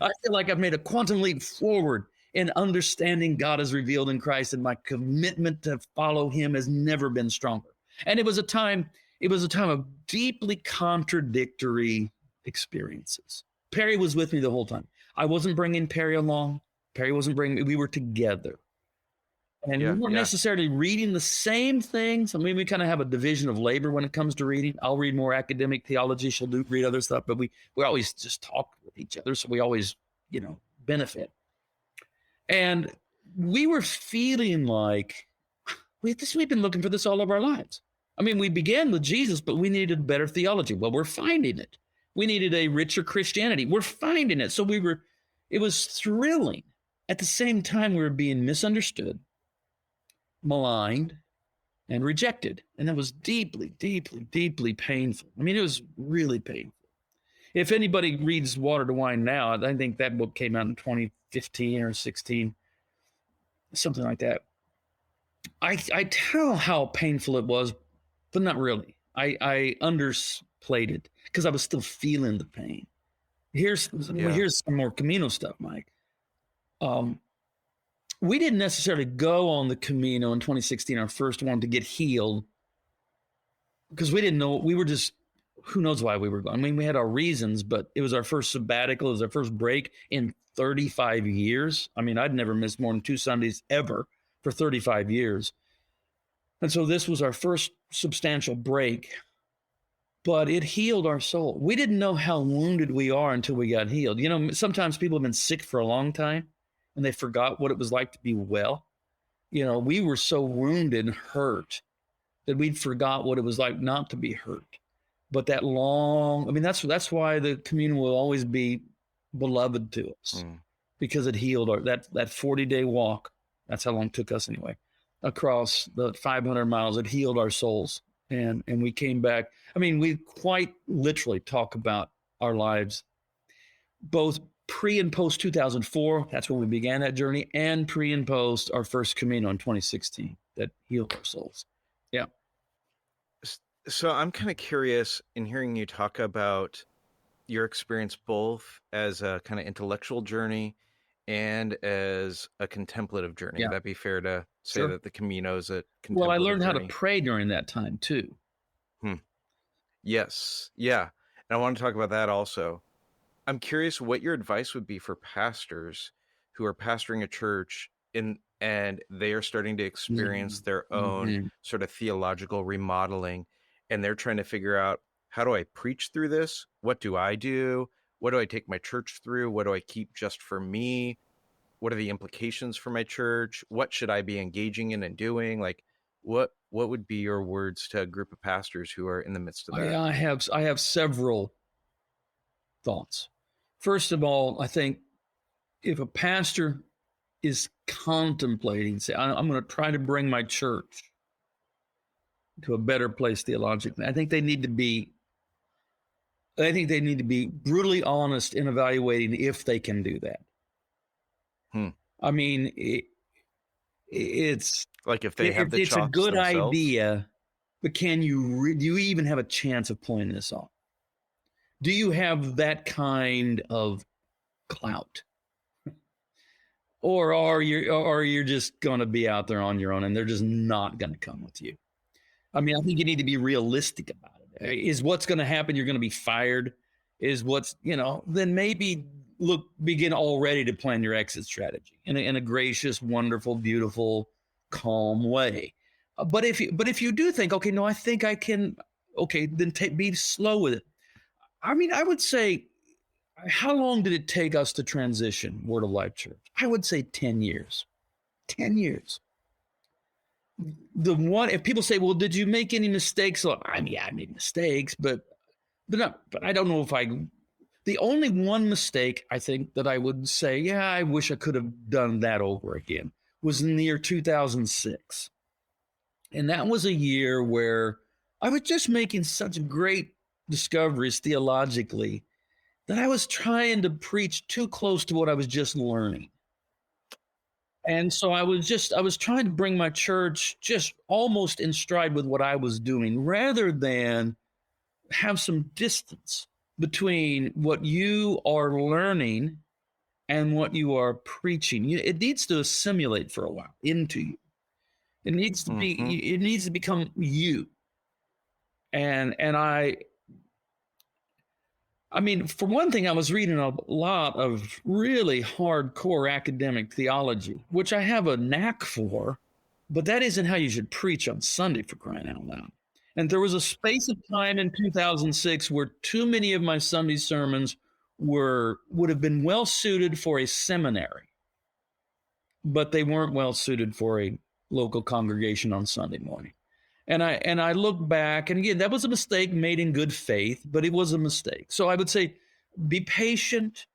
I feel like I've made a quantum leap forward in understanding God as revealed in Christ, and my commitment to follow him has never been stronger. And it was a time of deeply contradictory experiences. Perry was with me the whole time. I wasn't bringing Perry along. Perry wasn't bringing me. We were together. And we weren't necessarily reading the same things. I mean, we kind of have a division of labor when it comes to reading. I'll read more academic theology. She'll read other stuff, but we always just talk each other. So we always, benefit. And we were feeling like we've been looking for this all of our lives. I mean, we began with Jesus, but we needed better theology. Well, we're finding it. We needed a richer Christianity. We're finding it. So it was thrilling. At the same time, we were being misunderstood, maligned, and rejected. And that was deeply, deeply, deeply painful. I mean, it was really painful. If anybody reads Water to Wine now, I think that book came out in 2015 or 16, something like that. I tell how painful it was, but not really. I underplayed it because I was still feeling the pain. Here's some more Camino stuff, Mike. We didn't necessarily go on the Camino in 2016, our first one, to get healed, because we didn't know. We were just, who knows why we were going. I mean, we had our reasons, but it was our first sabbatical. It was our first break in 35 years. I mean, I'd never missed more than 2 Sundays ever for 35 years. And so this was our first substantial break, but it healed our soul. We didn't know how wounded we are until we got healed. Sometimes people have been sick for a long time and they forgot what it was like to be well. We were so wounded and hurt that we'd forgot what it was like not to be hurt. But that's why the communion will always be beloved to us, because it healed that 40-day walk. That's how long it took us anyway, across the 500 miles. It healed our souls. And we came back. I mean, we quite literally talk about our lives, both pre and post 2004. That's when we began that journey, and pre and post our first Camino in 2016 that healed our souls. Yeah. So I'm kind of curious in hearing you talk about your experience both as a kind of intellectual journey and as a contemplative journey. Yeah. Would that be fair to say Sure. that the Camino is a contemplative Well, I learned how to journey? pray during that time too. Yes. Yeah. And I want to talk about that also. I'm curious what your advice would be for pastors who are pastoring a church and they are starting to experience their own sort of theological remodeling, and they're trying to figure out, how do I preach through this? What do I do? What do I take my church through? What do I keep just for me? What are the implications for my church? What should I be engaging in and doing? Like, what would be your words to a group of pastors who are in the midst of that? I have several thoughts. First of all, I think if a pastor is contemplating, say, I'm going to try to bring my church to a better place theologically, I think they need to be brutally honest in evaluating if they can do that. I mean, it's like if they have the it's a chops good themselves? idea, but do you even have a chance of pulling this off? Do you have that kind of clout? Or are you just going to be out there on your own and they're just not going to come with you? I mean, I think you need to be realistic about it. Is what's going to happen? You're going to be fired? Is then maybe begin already to plan your exit strategy in a gracious, wonderful, beautiful, calm way. But if you do think, okay, no, I think I can, okay, then be slow with it. I mean, I would say, how long did it take us to transition Word of Life Church? I would say 10 years. 10 years. If people say, well, did you make any mistakes? Well, I mean, I made mistakes, but I don't know if the only one mistake I think that I would say, yeah, I wish I could have done that over again, was in the year 2006. And that was a year where I was just making such great discoveries theologically that I was trying to preach too close to what I was just learning. And so I was trying to bring my church just almost in stride with what I was doing, rather than have some distance between what you are learning and what you are preaching. It needs to assimilate for a while into you. It needs to be. It needs to become you. And I mean, for one thing, I was reading a lot of really hardcore academic theology, which I have a knack for, but that isn't how you should preach on Sunday, for crying out loud. And there was a space of time in 2006 where too many of my Sunday sermons would have been well suited for a seminary, but they weren't well suited for a local congregation on Sunday morning. And I look back, and again, that was a mistake made in good faith, but it was a mistake. So I would say, be patient.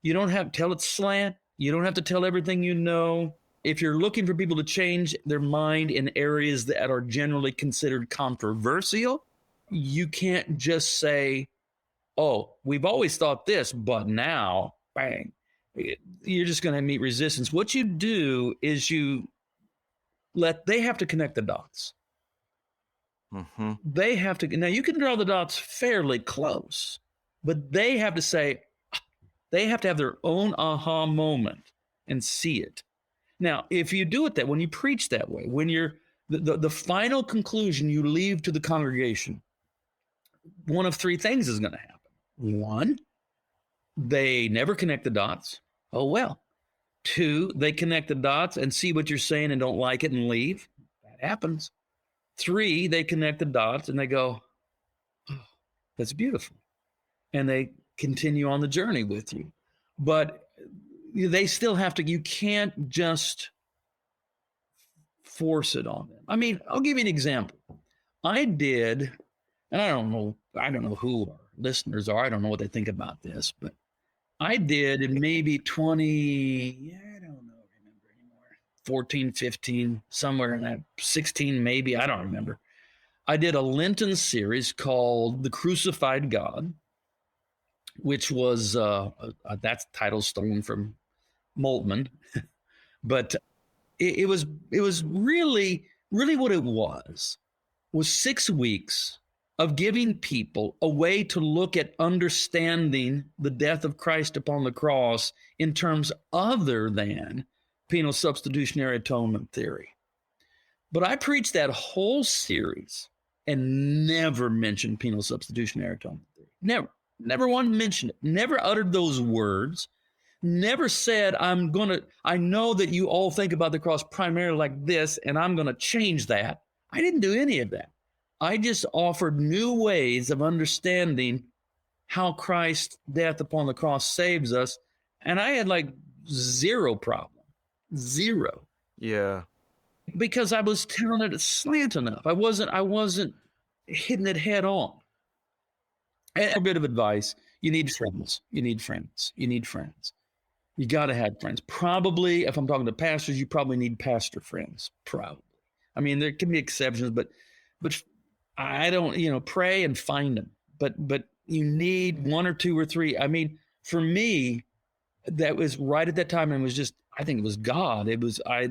You don't have to tell it slant. You don't have to tell everything you know. If you're looking for people to change their mind in areas that are generally considered controversial, you can't just say, oh, we've always thought this, but now, bang, you're just going to meet resistance. What you do is they have to connect the dots. Mm-hmm. They have to, now you can draw the dots fairly close, but they have to say, they have to have their own aha moment and see it. Now, if you do it that, when you preach that way, when you're the final conclusion you leave to the congregation, one of three things is going to happen. One, they never connect the dots. Oh, well. Two, they connect the dots and see what you're saying and don't like it and leave. That happens. Three, they connect the dots and they go, oh, that's beautiful. And they continue on the journey with you. But they still have to, you can't just force it on them. I mean, I'll give you an example. I did, and I don't know who our listeners are. I don't know what they think about this, but I did in maybe 20, I don't know, remember anymore, 14, 15, somewhere in that, 16 maybe, I don't remember. I did a Lenten series called The Crucified God, which was, that's title stolen from Moltmann, but it was really what it was 6 weeks of giving people a way to look at understanding the death of Christ upon the cross in terms other than penal substitutionary atonement theory. But I preached that whole series and never mentioned penal substitutionary atonement theory. Never one mentioned it. Never uttered those words. Never said, I know that you all think about the cross primarily like this, and I'm going to change that. I didn't do any of that. I just offered new ways of understanding how Christ's death upon the cross saves us. And I had like zero problem. Zero. Yeah. Because I was telling it slant enough. I wasn't hitting it head on. And a bit of advice, you need friends. You need friends. You need friends. You got to have friends. Probably, if I'm talking to pastors, you probably need pastor friends. Probably. I mean, there can be exceptions, but I don't, pray and find them. But you need one or two or three. I mean, for me, that was right at that time, and it was just, I think it was God.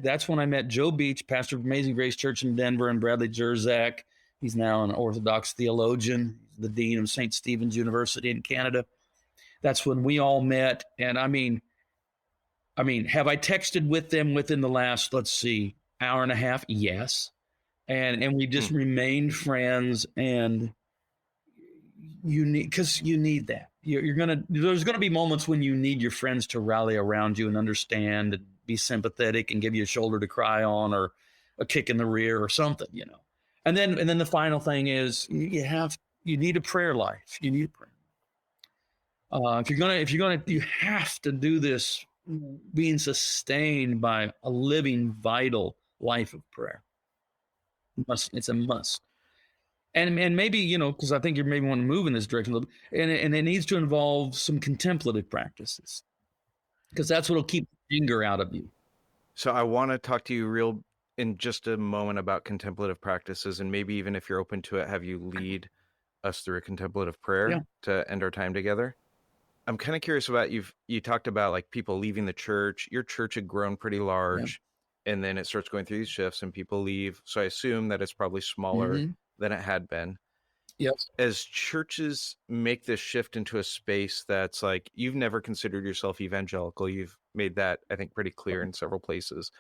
That's when I met Joe Beach, pastor of Amazing Grace Church in Denver, and Bradley Jerzak. He's now an Orthodox theologian, the dean of St. Stephen's University in Canada. That's when we all met. And I mean, have I texted with them within the last, let's see, hour and a half? Yes. And we just remained friends, and you need that. There's gonna be moments when you need your friends to rally around you and understand and be sympathetic and give you a shoulder to cry on or a kick in the rear or something, And then the final thing is you need a prayer life. You need a prayer. You have to do this being sustained by a living, vital life of prayer. It's a must. And maybe, because I think you maybe want to move in this direction a little bit, and it needs to involve some contemplative practices, because that's what'll keep anger out of you. So I want to talk to you in just a moment about contemplative practices, and maybe even if you're open to it, have you lead us through a contemplative prayer to end our time together. I'm kind of curious about you talked about like people leaving the church. Your church had grown pretty large, and then it starts going through these shifts and people leave. So I assume that it's probably smaller than it had been. Yes. As churches make this shift into a space that's like, you've never considered yourself evangelical. You've made that, I think, pretty clear in several places.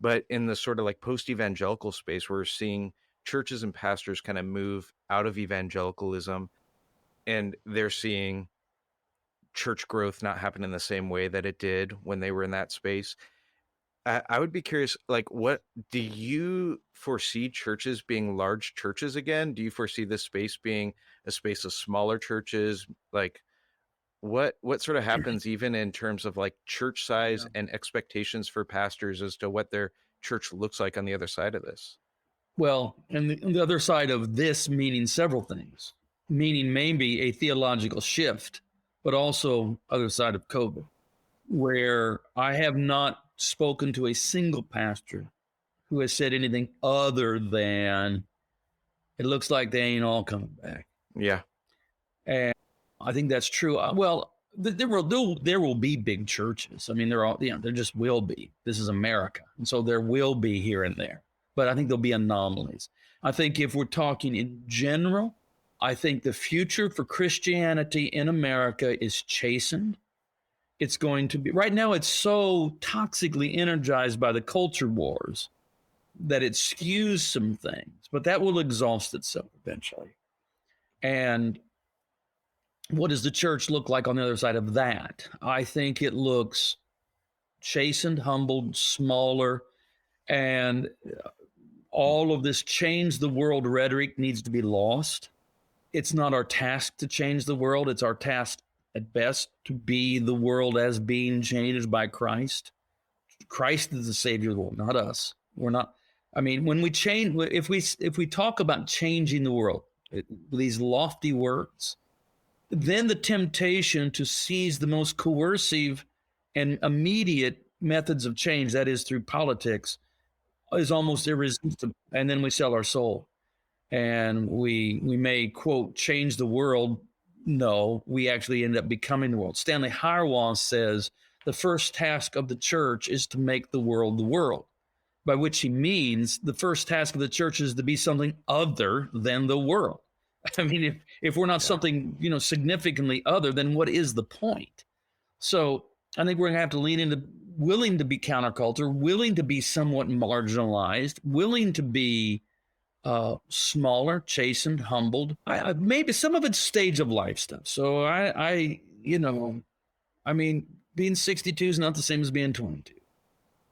But in the sort of like post-evangelical space, we're seeing churches and pastors kind of move out of evangelicalism, and they're seeing church growth not happen in the same way that it did when they were in that space. I would be curious, like, what do you foresee churches being large churches again? Do you foresee this space being a space of smaller churches? Like, what sort of happens even in terms of like church size Yeah. and expectations for pastors as to what their church looks like on the other side of this? Well, and the other side of this meaning several things, meaning maybe a theological shift, but also other side of COVID, where I have not spoken to a single pastor who has said anything other than it looks like they ain't all coming back. Yeah. And I think that's true. Well, there will be big churches. I mean, there just will be. This is America, and so there will be here and there. But I think there'll be anomalies. I think if we're talking in general, I think the future for Christianity in America is chastened. It's going to be right now. It's so toxically energized by the culture wars that it skews some things, but that will exhaust itself eventually. And what does the church look like on the other side of that? I think it looks chastened, humbled, smaller, and all of this change the world rhetoric needs to be lost. It's not our task to change the world. It's our task at best to be the world as being changed by Christ. Christ is the Savior of the world, not us. We're not. I mean, when we change, if we talk about changing the world, these lofty words, then the temptation to seize the most coercive and immediate methods of change, that is through politics, is almost irresistible. And then we sell our soul. And we may, quote, change the world. No, we actually end up becoming the world. Stanley Hauerwas says the first task of the church is to make the world, by which he means the first task of the church is to be something other than the world. I mean, if we're not something, significantly other, then what is the point? So I think we're going to have to lean into willing to be counterculture, willing to be somewhat marginalized, willing to be smaller, chastened, humbled. Maybe some of it's stage of life stuff. So being 62 is not the same as being 22.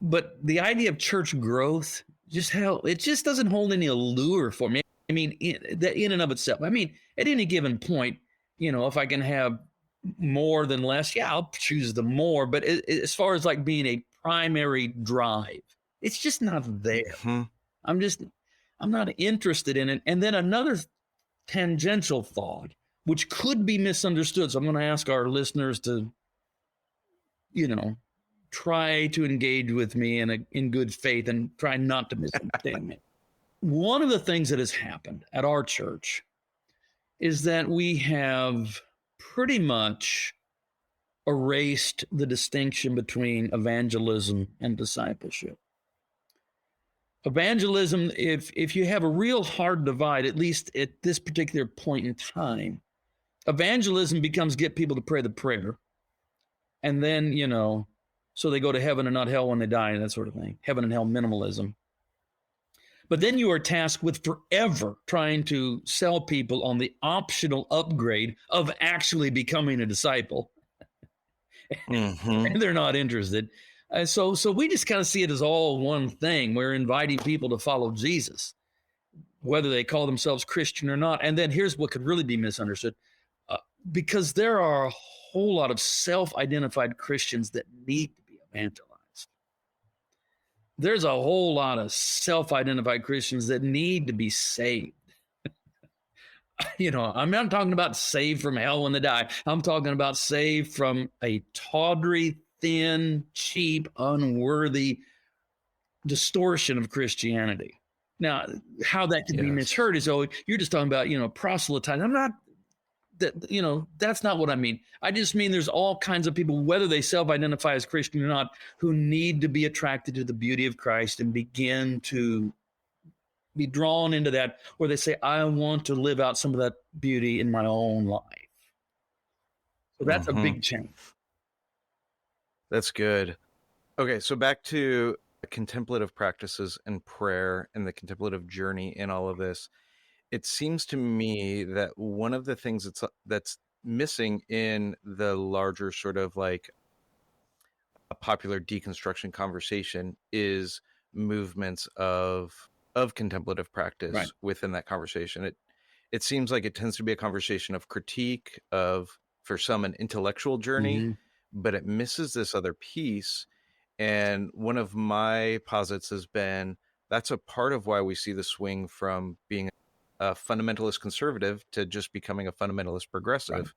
But the idea of church growth, it just doesn't hold any allure for me. I mean, in and of itself. I mean, at any given point, if I can have more than less, yeah, I'll choose the more. But as far as like being a primary drive, it's just not there. Mm-hmm. I'm not interested in it. And then another tangential thought, which could be misunderstood. So I'm going to ask our listeners to, try to engage with me in good faith and try not to misunderstand me. One of the things that has happened at our church is that we have pretty much erased the distinction between evangelism and discipleship. Evangelism, if you have a real hard divide, at least at this particular point in time, evangelism becomes get people to pray the prayer. And then, so they go to heaven and not hell when they die and that sort of thing. Heaven and hell minimalism. But then you are tasked with forever trying to sell people on the optional upgrade of actually becoming a disciple. Mm-hmm. And they're not interested. So we just kind of see it as all one thing. We're inviting people to follow Jesus, whether they call themselves Christian or not. And then here's what could really be misunderstood. Because there are a whole lot of self-identified Christians that need to be evangelized. There's a whole lot of self-identified Christians that need to be saved. I'm not talking about saved from hell when they die. I'm talking about saved from a tawdry, thin, cheap, unworthy distortion of Christianity. Now, how that can be misheard is, you're just talking about, proselytizing. I'm not, that's not what I mean. I just mean there's all kinds of people, whether they self-identify as Christian or not, who need to be attracted to the beauty of Christ and begin to be drawn into that, where they say, I want to live out some of that beauty in my own life. So that's a big change. That's good. Okay, so back to contemplative practices and prayer and the contemplative journey in all of this. It seems to me that one of the things that's missing in the larger sort of like a popular deconstruction conversation is movements of contemplative practice within that conversation. It seems like it tends to be a conversation of critique, of for some an intellectual journey, Hmm. but it misses this other piece. And one of my posits has been that's a part of why we see the swing from being a fundamentalist conservative to just becoming a fundamentalist Right. progressive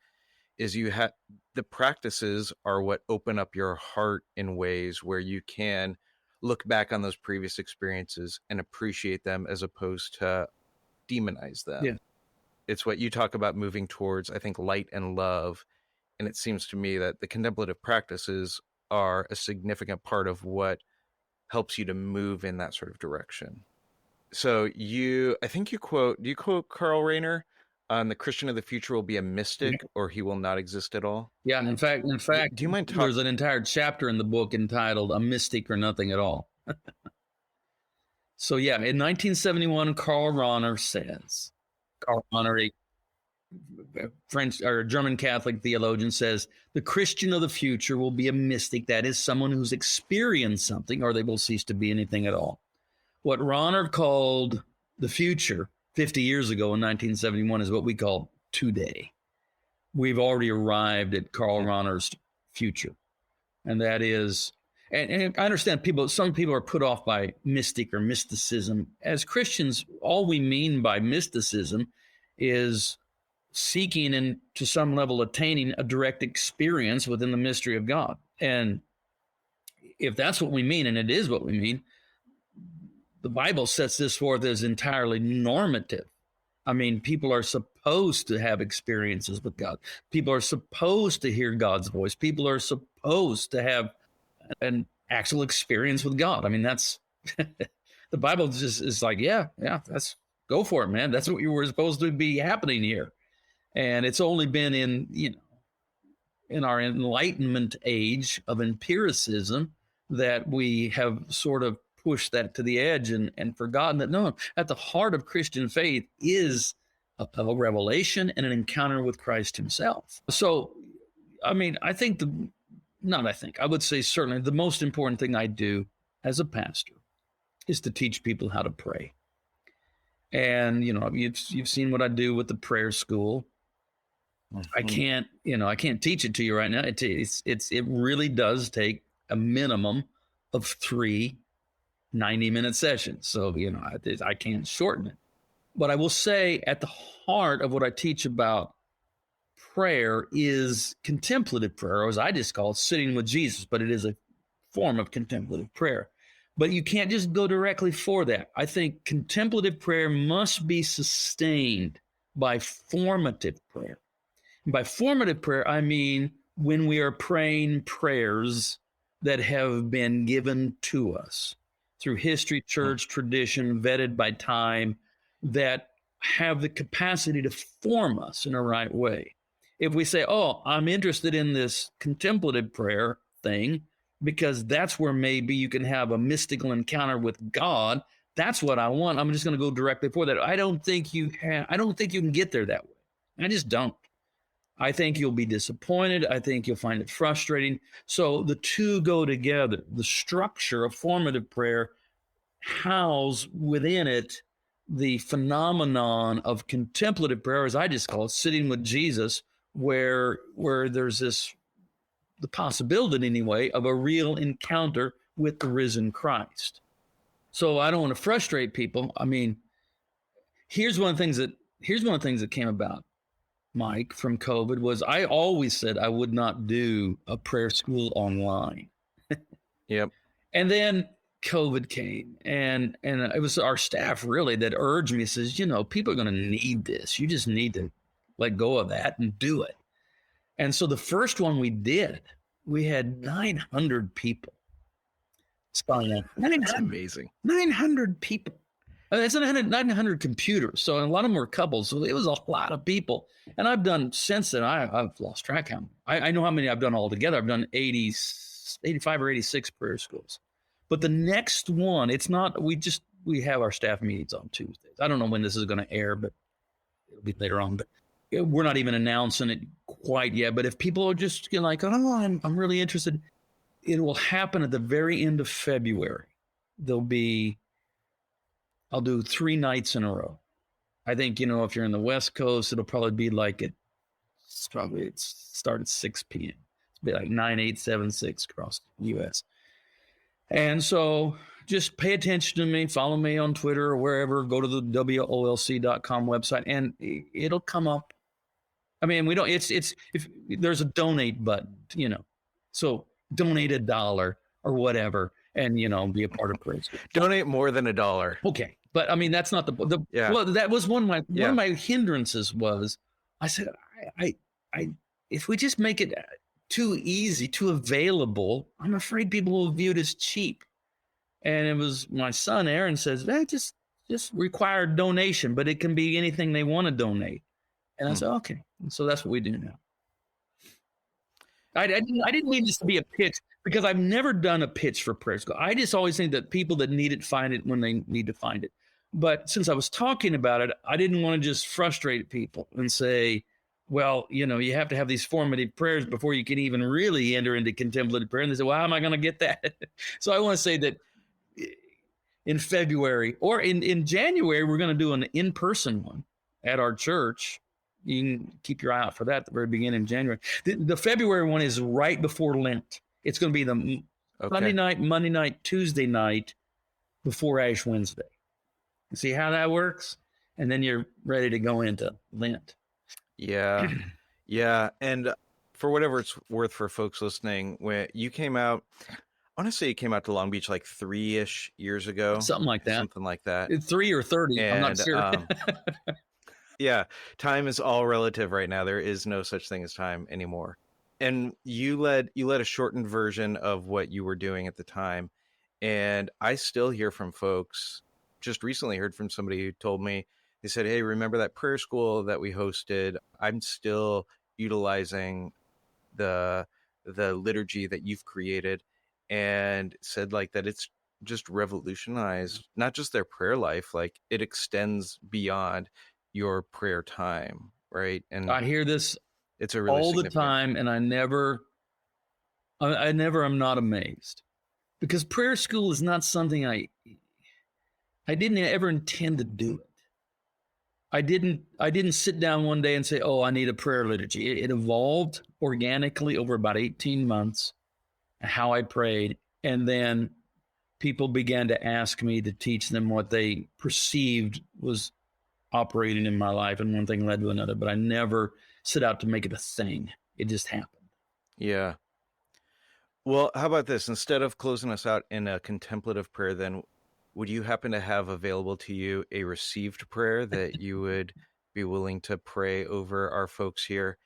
is you have the practices are what open up your heart in ways where you can look back on those previous experiences and appreciate them as opposed to demonize Yeah. them. It's what you talk about moving towards, I think, light and love. And it seems to me that the contemplative practices are a significant part of what helps you to move in that sort of direction. So I think do you quote Carl Rayner on the Christian of the future will be a Yeah. mystic or he will not exist at all? Yeah. In fact, Do you mind there's an entire chapter in the book entitled "A Mystic or Nothing at All." So yeah, in 1971, Karl Rahner says, Karl Rahner, a French or German Catholic theologian, says the Christian of the future will be a mystic, that is, someone who's experienced something, or they will cease to be anything at all. What Rahner called the future 50 years ago in 1971 is what we call today. We've already arrived at Karl Rahner's future, and that is, and I understand some people are put off by mystic or mysticism. As Christians, all we mean by mysticism is seeking and to some level attaining a direct experience within the mystery of God. And if that's what we mean, and it is what we mean, the Bible sets this forth as entirely normative. I mean, people are supposed to have experiences with God. People are supposed to hear God's voice. People are supposed to have an actual experience with God. I mean, that's the Bible just is like, yeah, that's go for it, man. That's what you were supposed to be happening here. And it's only been in our enlightenment age of empiricism that we have sort of pushed that to the edge and forgotten that no, at the heart of Christian faith is a revelation and an encounter with Christ himself. So, I mean, I would say certainly the most important thing I do as a pastor is to teach people how to pray. And, you've seen what I do with the prayer school. I can't teach it to you right now. It really does take a minimum of 3 90-minute sessions. So, I can't shorten it. But I will say at the heart of what I teach about prayer is contemplative prayer, or as I just call it, sitting with Jesus, but it is a form of contemplative prayer. But you can't just go directly for that. I think contemplative prayer must be sustained by formative prayer. And by formative prayer, I mean when we are praying prayers that have been given to us through history, church, tradition, vetted by time, that have the capacity to form us in a right way. If we say, oh, I'm interested in this contemplative prayer thing, because that's where maybe you can have a mystical encounter with God. That's what I want. I'm just going to go directly for that. I don't think you can get there that way. I just don't. I think you'll be disappointed. I think you'll find it frustrating. So the two go together. The structure of formative prayer house within it the phenomenon of contemplative prayer, as I just call it, sitting with Jesus, where there's the possibility anyway of a real encounter with the risen Christ. So I don't want to frustrate people. I mean, here's one of the things that came about, Mike, from COVID was I always said I would not do a prayer school online. Yep. And then COVID came, and it was our staff really that urged me, says, people are going to need this. You just need to let go of that and do it. And so the first one we did, we had 900 people sign up. That's amazing. 900 people. That's 900 computers. So a lot of them were couples. So it was a lot of people. And I've done since then, I've lost track of them. I know how many I've done altogether. I've done 85 or 86 prayer schools. But the next one, it's not, we have our staff meetings on Tuesdays. I don't know when this is going to air, but it'll be later on. But we're not even announcing it quite yet. But if people are just like, oh, I'm really interested, it will happen at the very end of February. I'll do 3 nights in a row. I think, if you're in the West Coast, it'll probably be like at it started 6 p.m. It's be like 9876 across the U.S. And so just pay attention to me, follow me on Twitter or wherever, go to the WOLC.com website, and it'll come up. I mean, we don't, it's, if there's a donate button, so donate $1 or whatever, and, be a part of Praise. Donate more than $1. Okay. But I mean, that's not Yeah. well, that was one of my hindrances was I said, I, if we just make it too easy, too available, I'm afraid people will view it as cheap. And it was my son, Aaron, says, just require donation, but it can be anything they want to donate. And I said, okay. And so that's what we do now. I didn't mean this to be a pitch because I've never done a pitch for Prayer School. I just always think that people that need it find it when they need to find it. But since I was talking about it, I didn't want to just frustrate people and say, well, you have to have these formative prayers before you can even really enter into contemplative prayer. And they say, well, how am I going to get that? So I want to say that in February or in January, we're going to do an in-person one at our church. You can keep your eye out for that at the very beginning of January. The February one is right before Lent. It's going to be the Sunday night, Monday night, Tuesday night before Ash Wednesday. You see how that works? And then you're ready to go into Lent. Yeah. Yeah. And for whatever it's worth for folks listening, when you came out, I want to say you came out to Long Beach like 3-ish years ago. Something like that. Something like that. 3 or 30. I'm not sure. Yeah. Time is all relative right now. There is no such thing as time anymore. And you led a shortened version of what you were doing at the time. And I still hear from folks. Just recently heard from somebody who told me, they said, hey, remember that prayer school that we hosted? I'm still utilizing the liturgy that you've created, and said like that it's just revolutionized not just their prayer life, like it extends beyond your prayer time, right? And I hear this it's a really all the time, and I never am not amazed, because prayer school is not something I didn't ever intend to do it. I didn't sit down one day and say, oh, I need a prayer liturgy. It evolved organically over about 18 months, how I prayed. And then people began to ask me to teach them what they perceived was operating in my life. And one thing led to another, but I never set out to make it a thing. It just happened. Yeah. Well, how about this? Instead of closing us out in a contemplative prayer, then would you happen to have available to you a received prayer that you would be willing to pray over our folks here?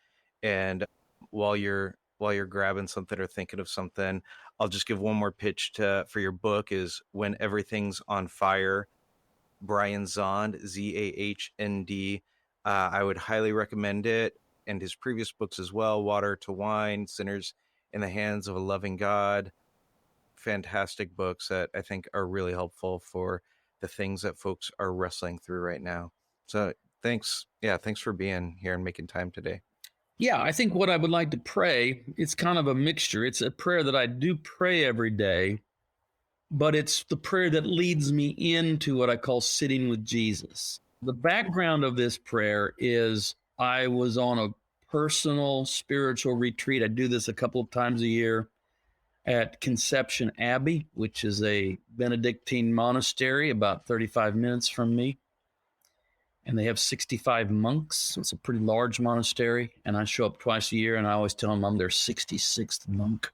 And while you're grabbing something or thinking of something, I'll just give one more pitch for your book is When Everything's on Fire, Brian Zahnd, Zahnd. I would highly recommend it, and his previous books as well, Water to Wine, Sinners in the Hands of a Loving God. Fantastic books that I think are really helpful for the things that folks are wrestling through right now. So thanks. Yeah. Thanks for being here and making time today. Yeah. I think what I would like to pray, it's kind of a mixture. It's a prayer that I do pray every day, but it's the prayer that leads me into what I call sitting with Jesus. The background of this prayer is I was on a personal spiritual retreat. I do this a couple of times a year at Conception Abbey, which is a Benedictine monastery about 35 minutes from me. And they have 65 monks. So it's a pretty large monastery. And I show up twice a year, and I always tell them I'm their 66th monk.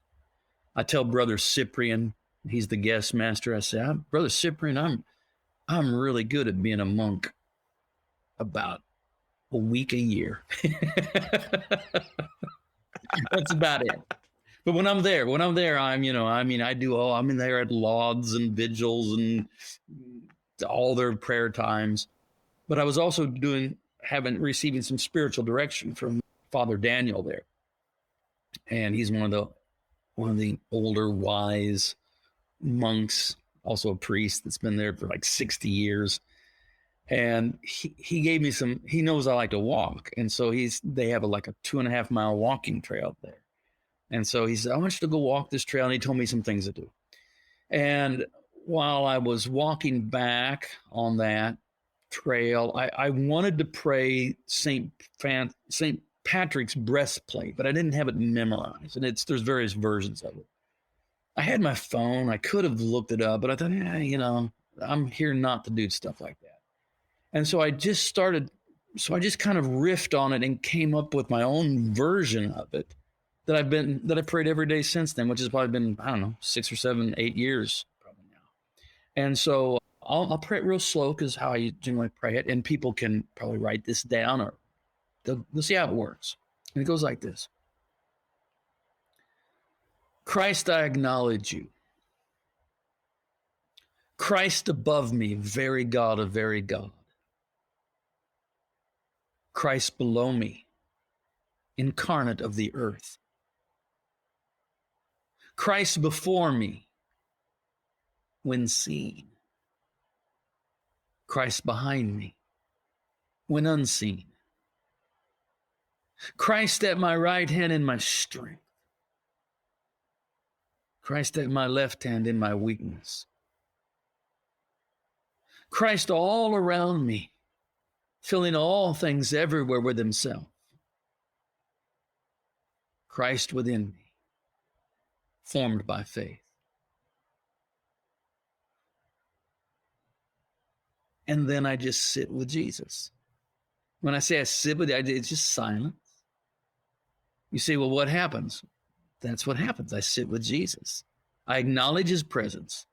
I tell Brother Cyprian, he's the guest master, I say, Brother Cyprian, I'm really good at being a monk about a week a year. That's about it. But when I'm there, I'm in there at lauds and vigils and all their prayer times. But I was also receiving some spiritual direction from Father Daniel there. And he's one of the older, wise monks, also a priest that's been there for like 60 years. And he gave me he knows I like to walk. And so they have like a 2.5 mile walking trail there. And so he said, I want you to go walk this trail. And he told me some things to do. And while I was walking back on that trail, I wanted to pray Saint Patrick's breastplate, but I didn't have it memorized. And there's various versions of it. I had my phone. I could have looked it up, but I thought, I'm here not to do stuff like that. And so I just kind of riffed on it and came up with my own version of it that I've prayed every day since then, which has probably been, I don't know, 6 or 7, 8 years probably now. And so I'll pray it real slow because how I generally pray it, and people can probably write this down or they'll see how it works. And it goes like this. Christ, I acknowledge you. Christ above me, very God of very God. Christ below me, incarnate of the earth. Christ before me, when seen. Christ behind me, when unseen. Christ at my right hand in my strength. Christ at my left hand in my weakness. Christ all around me, filling all things everywhere with himself. Christ within me, formed by faith. And then I just sit with Jesus. When I say I sit with it, it's just silence. You say, well, what happens? That's what happens. I sit with Jesus. I acknowledge his presence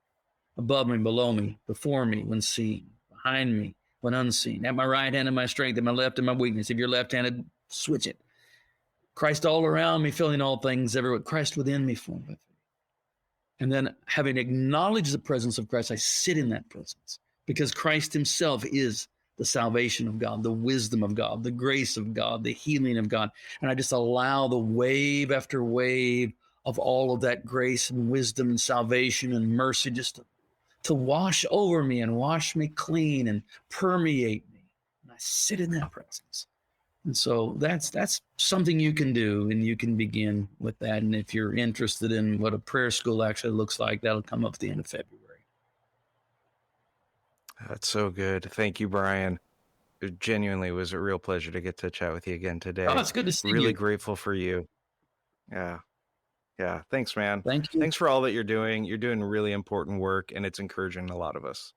above me, below me, before me, when seen, behind me, when unseen, at my right hand in my strength, at my left in my weakness. If you're left-handed, switch it. Christ all around me, filling all things everywhere. Christ within me, formed by faith. And then having acknowledged the presence of Christ, I sit in that presence because Christ himself is the salvation of God, the wisdom of God, the grace of God, the healing of God. And I just allow the wave after wave of all of that grace and wisdom and salvation and mercy just to wash over me and wash me clean and permeate me. And I sit in that presence. And so that's something you can do, and you can begin with that. And if you're interested in what a prayer school actually looks like, that'll come up at the end of February. That's so good. Thank you, Brian. It genuinely was a real pleasure to get to chat with you again today. Oh, it's good to see Really you. grateful for you. Yeah. Thanks, man. Thank you. Thanks for all that you're doing. You're doing really important work, and it's encouraging a lot of us.